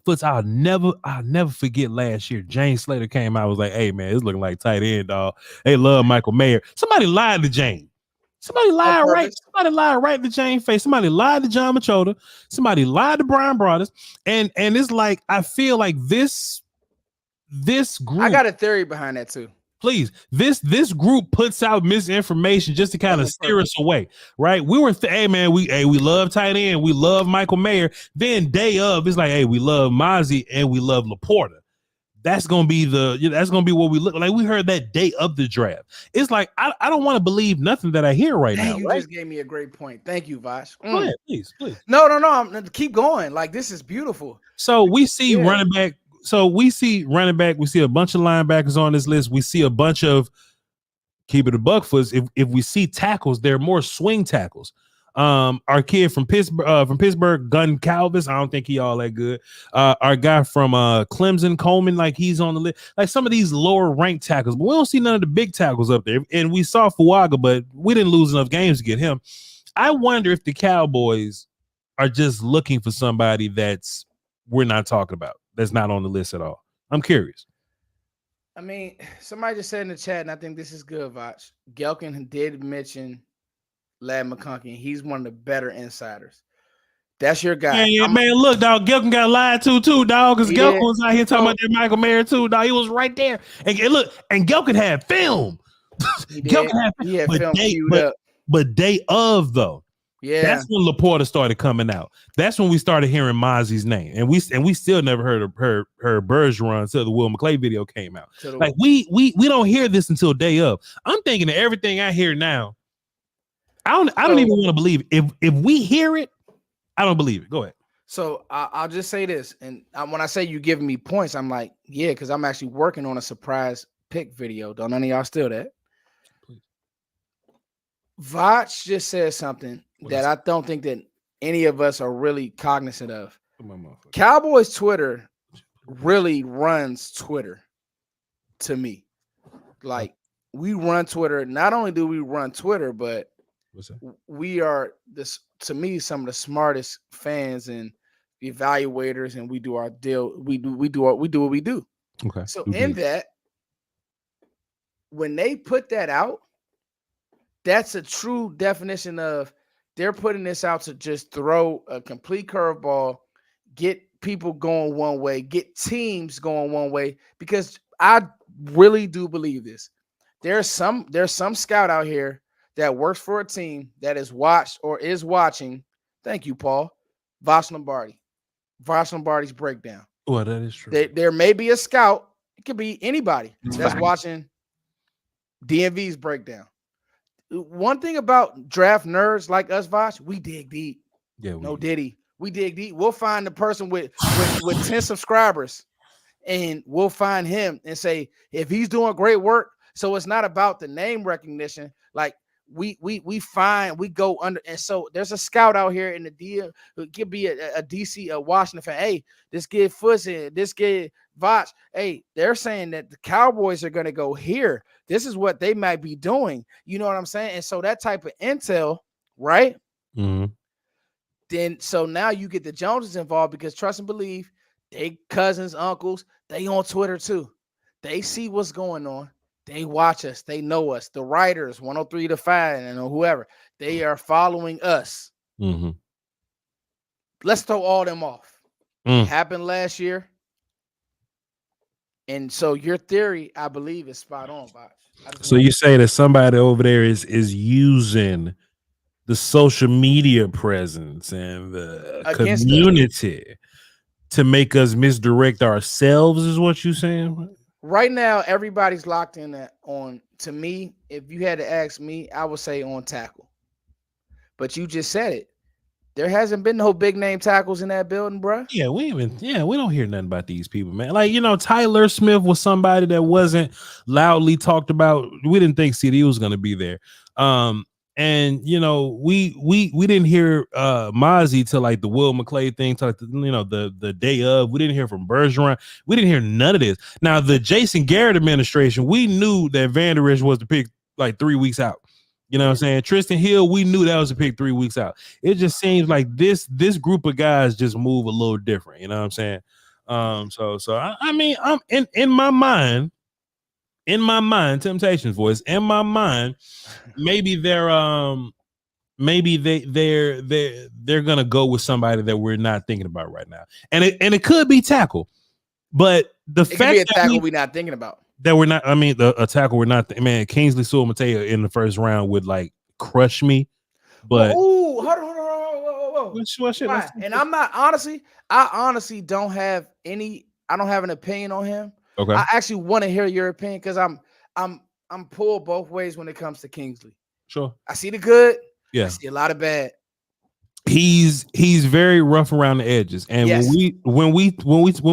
Foots, I'll never forget last year. James Slater came out and was like, hey, man, it's looking like tight end, dog. They love Michael Mayer. Somebody lied to James. Somebody lied right to James' face. Somebody lied to John Machota. Somebody lied to Brian Broaddus. And it's like, I feel like this group. I got a theory behind that too. Please, this group puts out misinformation just to kind of steer us away, right? We were, hey man, we love tight end, we love Michael Mayer. Then day of, it's like, hey, we love Mozzie and we love Laporta. That's gonna be what we look like. We heard that day of the draft. It's like I don't want to believe nothing that I hear right now. You right? just gave me a great point. Thank you, Voch. Go ahead, please. No. Keep going. Like this is beautiful. So we see running back. So we see running back. We see a bunch of linebackers on this list. We see a bunch of keep it a buck Foots. If we see tackles, they're more swing tackles. Our kid from Pittsburgh, Gun Calvis, I don't think he all that good. Our guy from Clemson, Coleman, like he's on the list. Like some of these lower ranked tackles, but we don't see none of the big tackles up there. And we saw Fuaga, but we didn't lose enough games to get him. I wonder if the Cowboys are just looking for somebody we're not talking about, that's not on the list at all. I'm curious. I mean, somebody just said in the chat, and I think this is good, Voch. Gelkin did mention Lad McConkey. He's one of the better insiders. That's your guy. Man, look, dog, Gelkin got lied to too, dog, because Gelkin was out here talking about that Michael Mayer too, dog. He was right there. And look, and Gelkin had film. Gelkin had film queued up. But day of, though, that's when Laporta started coming out. That's when we started hearing Mozzie's name, and we still never heard of her Bergeron until the Will McClay video came out. Like we don't hear this until day of. I'm thinking that everything I hear now I don't even want to believe it. If we hear it, I don't believe it. Go ahead. So I'll just say this, and when I say you giving me points, I'm like, yeah, because I'm actually working on a surprise pick video. Don't none of y'all steal that. Please. Voch just said something that I don't think that any of us are really cognizant of. Cowboys Twitter really runs Twitter to me. Like, we run Twitter. Not only do we run Twitter, but we are this, to me, some of the smartest fans and evaluators, and we do our deal. We do what we do. Okay. So in that, when they put that out, that's a true definition of they're putting this out to just throw a complete curveball, get people going one way, get teams going one way, because I really do believe this. There's some scout out here that works for a team that is watched or is watching. Thank you, Paul. Voch Lombardi. Voch Lombardi's breakdown. Well, that is true. There may be a scout. It could be anybody that's watching DMV's breakdown. One thing about draft nerds like us, Voch, we dig deep. Yeah, no Diddy. We dig deep. We'll find the person with 10 subscribers, and we'll find him and say, if he's doing great work. So it's not about the name recognition. Like we go under, and so there's a scout out here in the DM who could be a DC, a Washington fan. Hey, this kid Fuzzy, this kid Voch. Hey, they're saying that the Cowboys are going to go here. This is what they might be doing. You know what I'm saying? And so that type of intel, right? Mm-hmm. Then so now you get the Joneses involved, because trust and believe, they cousins, uncles, they on Twitter too. They see what's going on. They watch us. They know us. The writers, 103 to 5, and whoever, they are following us. Mm-hmm. Let's throw all them off. It happened last year. And so your theory, I believe, is spot on, Voch. So you say that somebody over there is using the social media presence and the community to make us misdirect ourselves, is what you're saying? Right now, everybody's locked in on, to me, if you had to ask me, I would say on tackle. But you just said it. There hasn't been no big name tackles in that building, bro. Yeah, we don't hear nothing about these people, man. Like, Tyler Smith was somebody that wasn't loudly talked about. We didn't think CD was going to be there. And we didn't hear Mozzie till like the Will McClay thing, till like the day of. We didn't hear from Bergeron. We didn't hear none of this. Now the Jason Garrett administration, we knew that Vander Esch was the pick like 3 weeks out. You know what I'm saying? Tristan Hill, we knew that was a pick 3 weeks out. It just seems like this group of guys just move a little different. You know what I'm saying? So I mean, I'm in my mind, Temptation's voice, in my mind, maybe they're gonna go with somebody that we're not thinking about right now, and it could be tackle, but the fact could be a tackle we're not thinking about. That we're not, I mean, a tackle we're not, man, Kingsley Sewell-Mateo in the first round would like crush me. But hold on. What shit? And I'm not, I honestly don't have an opinion on him. Okay. I actually want to hear your opinion, because I'm pulled both ways when it comes to Kingsley. Sure. I see the good. Yeah. I see a lot of bad. He's very rough around the edges, and yes. when we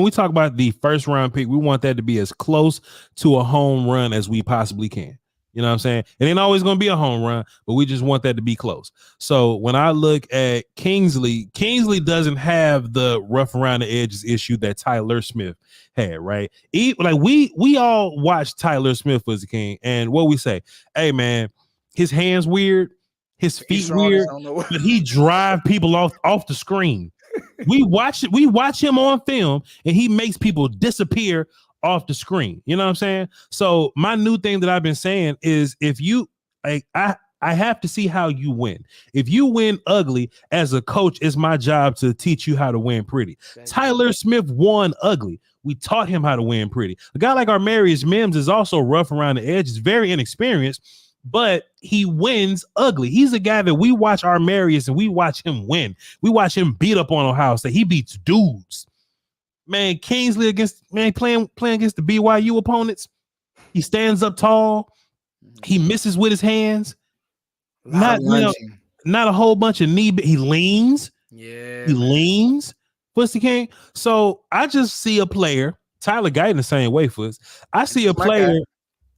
talk about the first round pick, we want that to be as close to a home run as we possibly can. You know what I'm saying? It ain't always going to be a home run, but we just want that to be close. So when I look at Kingsley doesn't have the rough around the edges issue that Tyler Smith had, right? We all watched Tyler Smith was the king, and what we say, hey man, his hands weird. His feet weird, but he drive people off the screen. We watch him on film, and he makes people disappear off the screen. You know what I'm saying? So my new thing that I've been saying is, if you I have to see how you win. If you win ugly, as a coach, it's my job to teach you how to win pretty. Tyler Smith won ugly. We taught him how to win pretty. A guy like Armarius Mims is also rough around the edges, very inexperienced, but he wins ugly. He's a guy that we watch Armarius and we watch him win. We watch him beat up on Ohio State. He beats dudes. Man, Kingsley playing against the BYU opponents. He stands up tall. He misses with his hands. A lot of lunging. Not a whole bunch of knee. He leans. Yeah, He man. leans. Pussy King. So I just see a player. Tyler Guyton the same way, Foots. I see a player.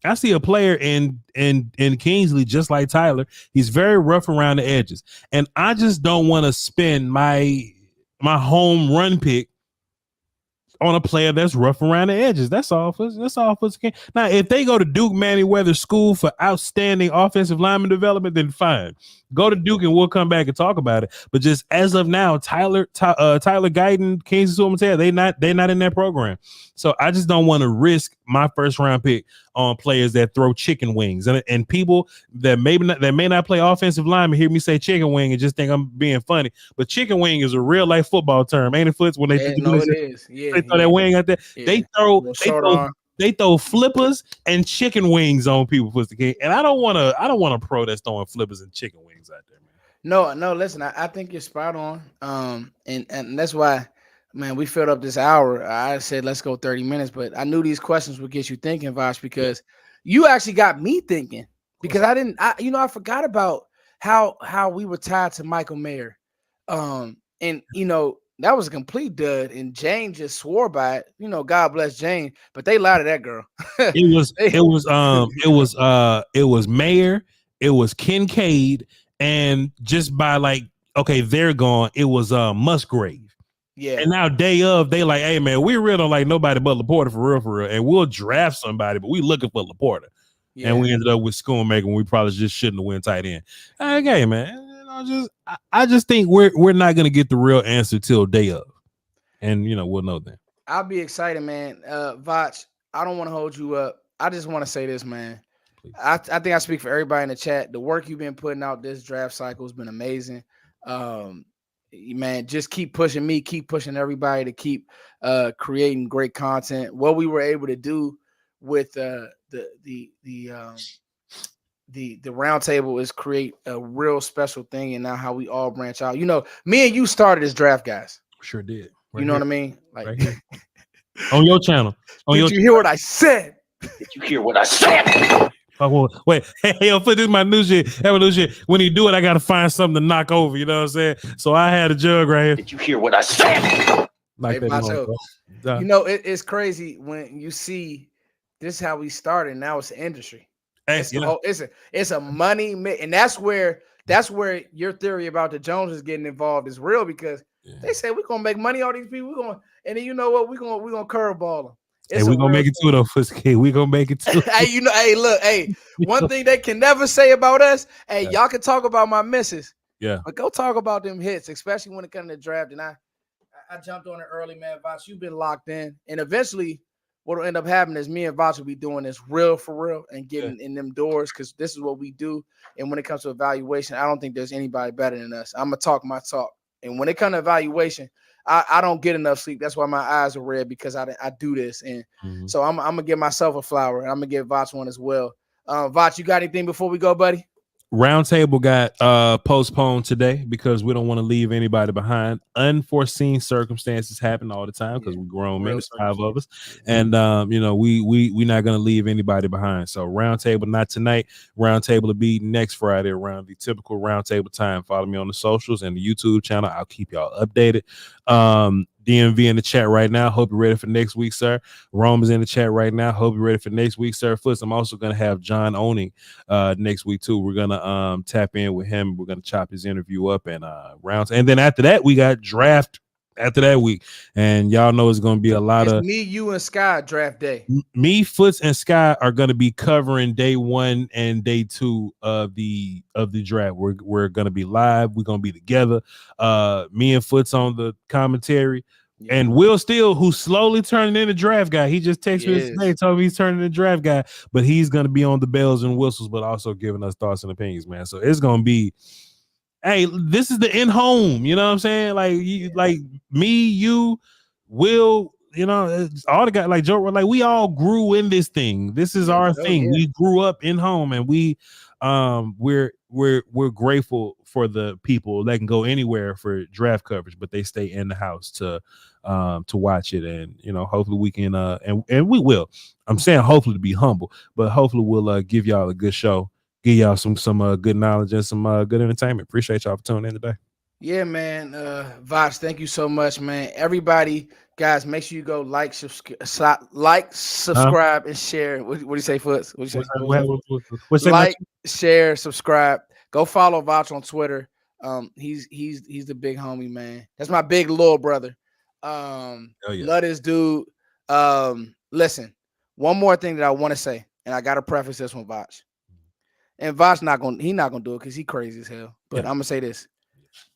I see a player in Kingsley just like Tyler. He's very rough around the edges, and I just don't want to spend my home run pick on a player that's rough around the edges. That's all. That's all. Now, if they go to Duke Manyweather School for outstanding offensive lineman development, then fine. Go to Duke and we'll come back and talk about it. But just as of now, Tyler Guyton, Kingsley Suamataia, they're not in that program. So I just don't want to risk my first round pick on players that throw chicken wings, and people that may not play offensive lineman hear me say chicken wing and just think I'm being funny. But chicken wing is a real life football term, ain't it, Foots? When they throw that wing out there, they throw flippers and chicken wings on people, Pussy King. And I don't want a pro that's throwing flippers and chicken wings out there, man. No, listen, I think you're spot on. And that's why, man, we filled up this hour. I said let's go 30 minutes, but I knew these questions would get you thinking, Voch, because you actually got me thinking. Because I forgot about how we were tied to Michael Mayer. And that was a complete dud, and Jane just swore by it. God bless Jane, but they lied to that girl. It was Mayer, it was Kincaid, and just by they're gone. It was Musgrave. Yeah. And now day of, they like, hey man, we really don't like nobody but Laporta for real, and we'll draft somebody, but we looking for Laporta. Yeah. And we ended up with Schoonmaker when we probably just shouldn't have went tight end. Okay, man. I just think we're not gonna get the real answer till day of, and we'll know then. I'll be excited, man. Voch, I don't want to hold you up. I just want to say this, man. I think I speak for everybody in the chat. The work you've been putting out this draft cycle has been amazing. Man, just keep pushing me, keep pushing everybody to keep creating great content. What we were able to do with the roundtable is create a real special thing, and now how we all branch out. Me and you started as draft guys. Sure did. Right, what I mean? Like right on your channel. Did you hear what I said? Did you hear what I said? Wait, hey, yo, this is my new shit. Have a new shit. When he do it, I gotta find something to knock over. You know what I'm saying? So I had a jug right here. Did you hear what I said? Like that. It's crazy when you see this how we started. Now it's an industry. It's a money, and that's where your theory about the Joneses getting involved is real, because they say we're gonna make money on these people. And then you know what? We're gonna curveball them. Hey, we're gonna make it to though, Fusky. We're gonna make it to. Hey, one thing they can never say about us, y'all can talk about my misses. Yeah. But go talk about them hits, especially when it comes to the draft. And I jumped on it early, man. Voch, you've been locked in. And eventually what will end up happening is me and Voch will be doing this real for real and getting in them doors, because this is what we do. And when it comes to evaluation, I don't think there's anybody better than us. I'm gonna talk my talk. And when it comes to evaluation, I don't get enough sleep. That's why my eyes are red, because I do this. And so I'm gonna give myself a flower, and I'm gonna give Voch one as well. Voch, you got anything before we go, buddy? Roundtable got postponed today because we don't want to leave anybody behind. Unforeseen circumstances happen all the time because we're grown men, 5 of us, and we're not going to leave anybody behind. So roundtable not tonight. Roundtable will be next Friday around the typical roundtable time. Follow me on the socials and the YouTube channel. I'll keep y'all updated. DMV in the chat right now. Hope you're ready for next week, sir. Rome is in the chat right now. Hope you're ready for next week, sir. Foots, I'm also going to have John Owning next week too. We're going to tap in with him. We're going to chop his interview up and rounds. And then after that, we got draft after that week. And y'all know it's going to be a lot of me, you, and Sky draft day. Me, Foots, and Sky are going to be covering day 1 and day 2 of the draft. We're going to be live. We're going to be together. Me and Foots on the commentary. And Will Steele, who's slowly turning into draft guy. He just texted me today, told me he's turning into draft guy, but he's going to be on the bells and whistles, but also giving us thoughts and opinions, man. So it's going to be, hey, this is the in-home, you know what I'm saying? Like me, you, Will, all the guys, like Joe, like we all grew in this thing. This is our thing. Yeah. We grew up in home, and we're grateful for the people that can go anywhere for draft coverage, but they stay in the house to watch it. And hopefully we can and we will. I'm saying hopefully to be humble, but hopefully we'll give y'all a good show give y'all some good knowledge and some good entertainment. Appreciate y'all for tuning in today. Yeah, man. Voch, thank you so much, man. Everybody, guys, make sure you go like, subscribe, and share. What do you say, Foots? What do you say? What's Like, share, subscribe. Go follow Voch on Twitter. He's the big homie, man. That's my big little brother. Love this dude. Listen, one more thing that I want to say, and I gotta preface this one, Voch. And Voch he not gonna do it because he crazy as hell. But I'm gonna say this.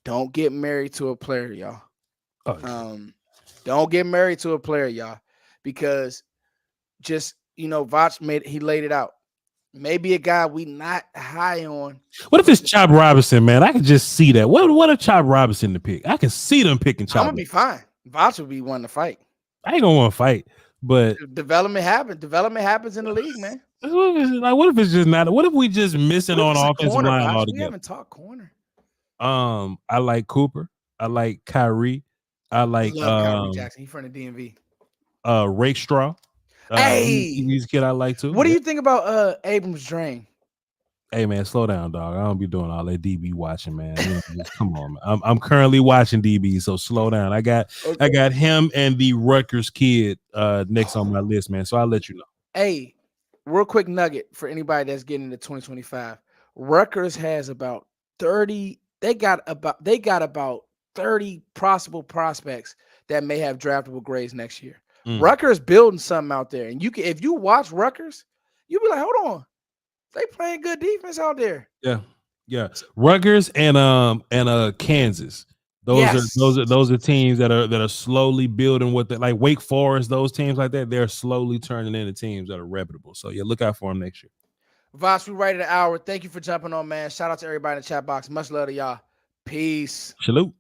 Don't get married to a player, y'all. Don't get married to a player, y'all, because just Voch laid it out. Maybe a guy we not high on. What if it's Chop Robinson, man? I can just see that. What if Chop Robinson to pick? I can see them picking Chop. I'm gonna be fine. Voch will be one to fight. I ain't gonna want to fight, but development happens. Development happens in the league, man. What if it's just not? What if we just missing on offensive line altogether? We haven't talked corner. I like Cooper. I like Kyrie. I love Kyrie Jackson. He's from the DMV. Rakestraw. He's a kid I like too. What do you think about Abrams Drain? Hey man, slow down, dog. I don't be doing all that DB watching, man. Come on, man. I'm currently watching DB, so slow down. I got him and the Rutgers kid next on my list, man. So I'll let you know. Hey, real quick nugget for anybody that's getting into 2025. Rutgers has about 30. They got about 30 possible prospects that may have draftable grades next year. Rutgers building something out there, and if you watch Rutgers, you'll be like, hold on, they playing good defense out there. Yeah. Rutgers and Kansas. Those are teams that are slowly building what like Wake Forest. Those teams like that, they're slowly turning into teams that are reputable. So yeah, look out for them next year. Voch, we right at an hour. Thank you for jumping on, man. Shout out to everybody in the chat box. Much love to y'all. Peace. Salute.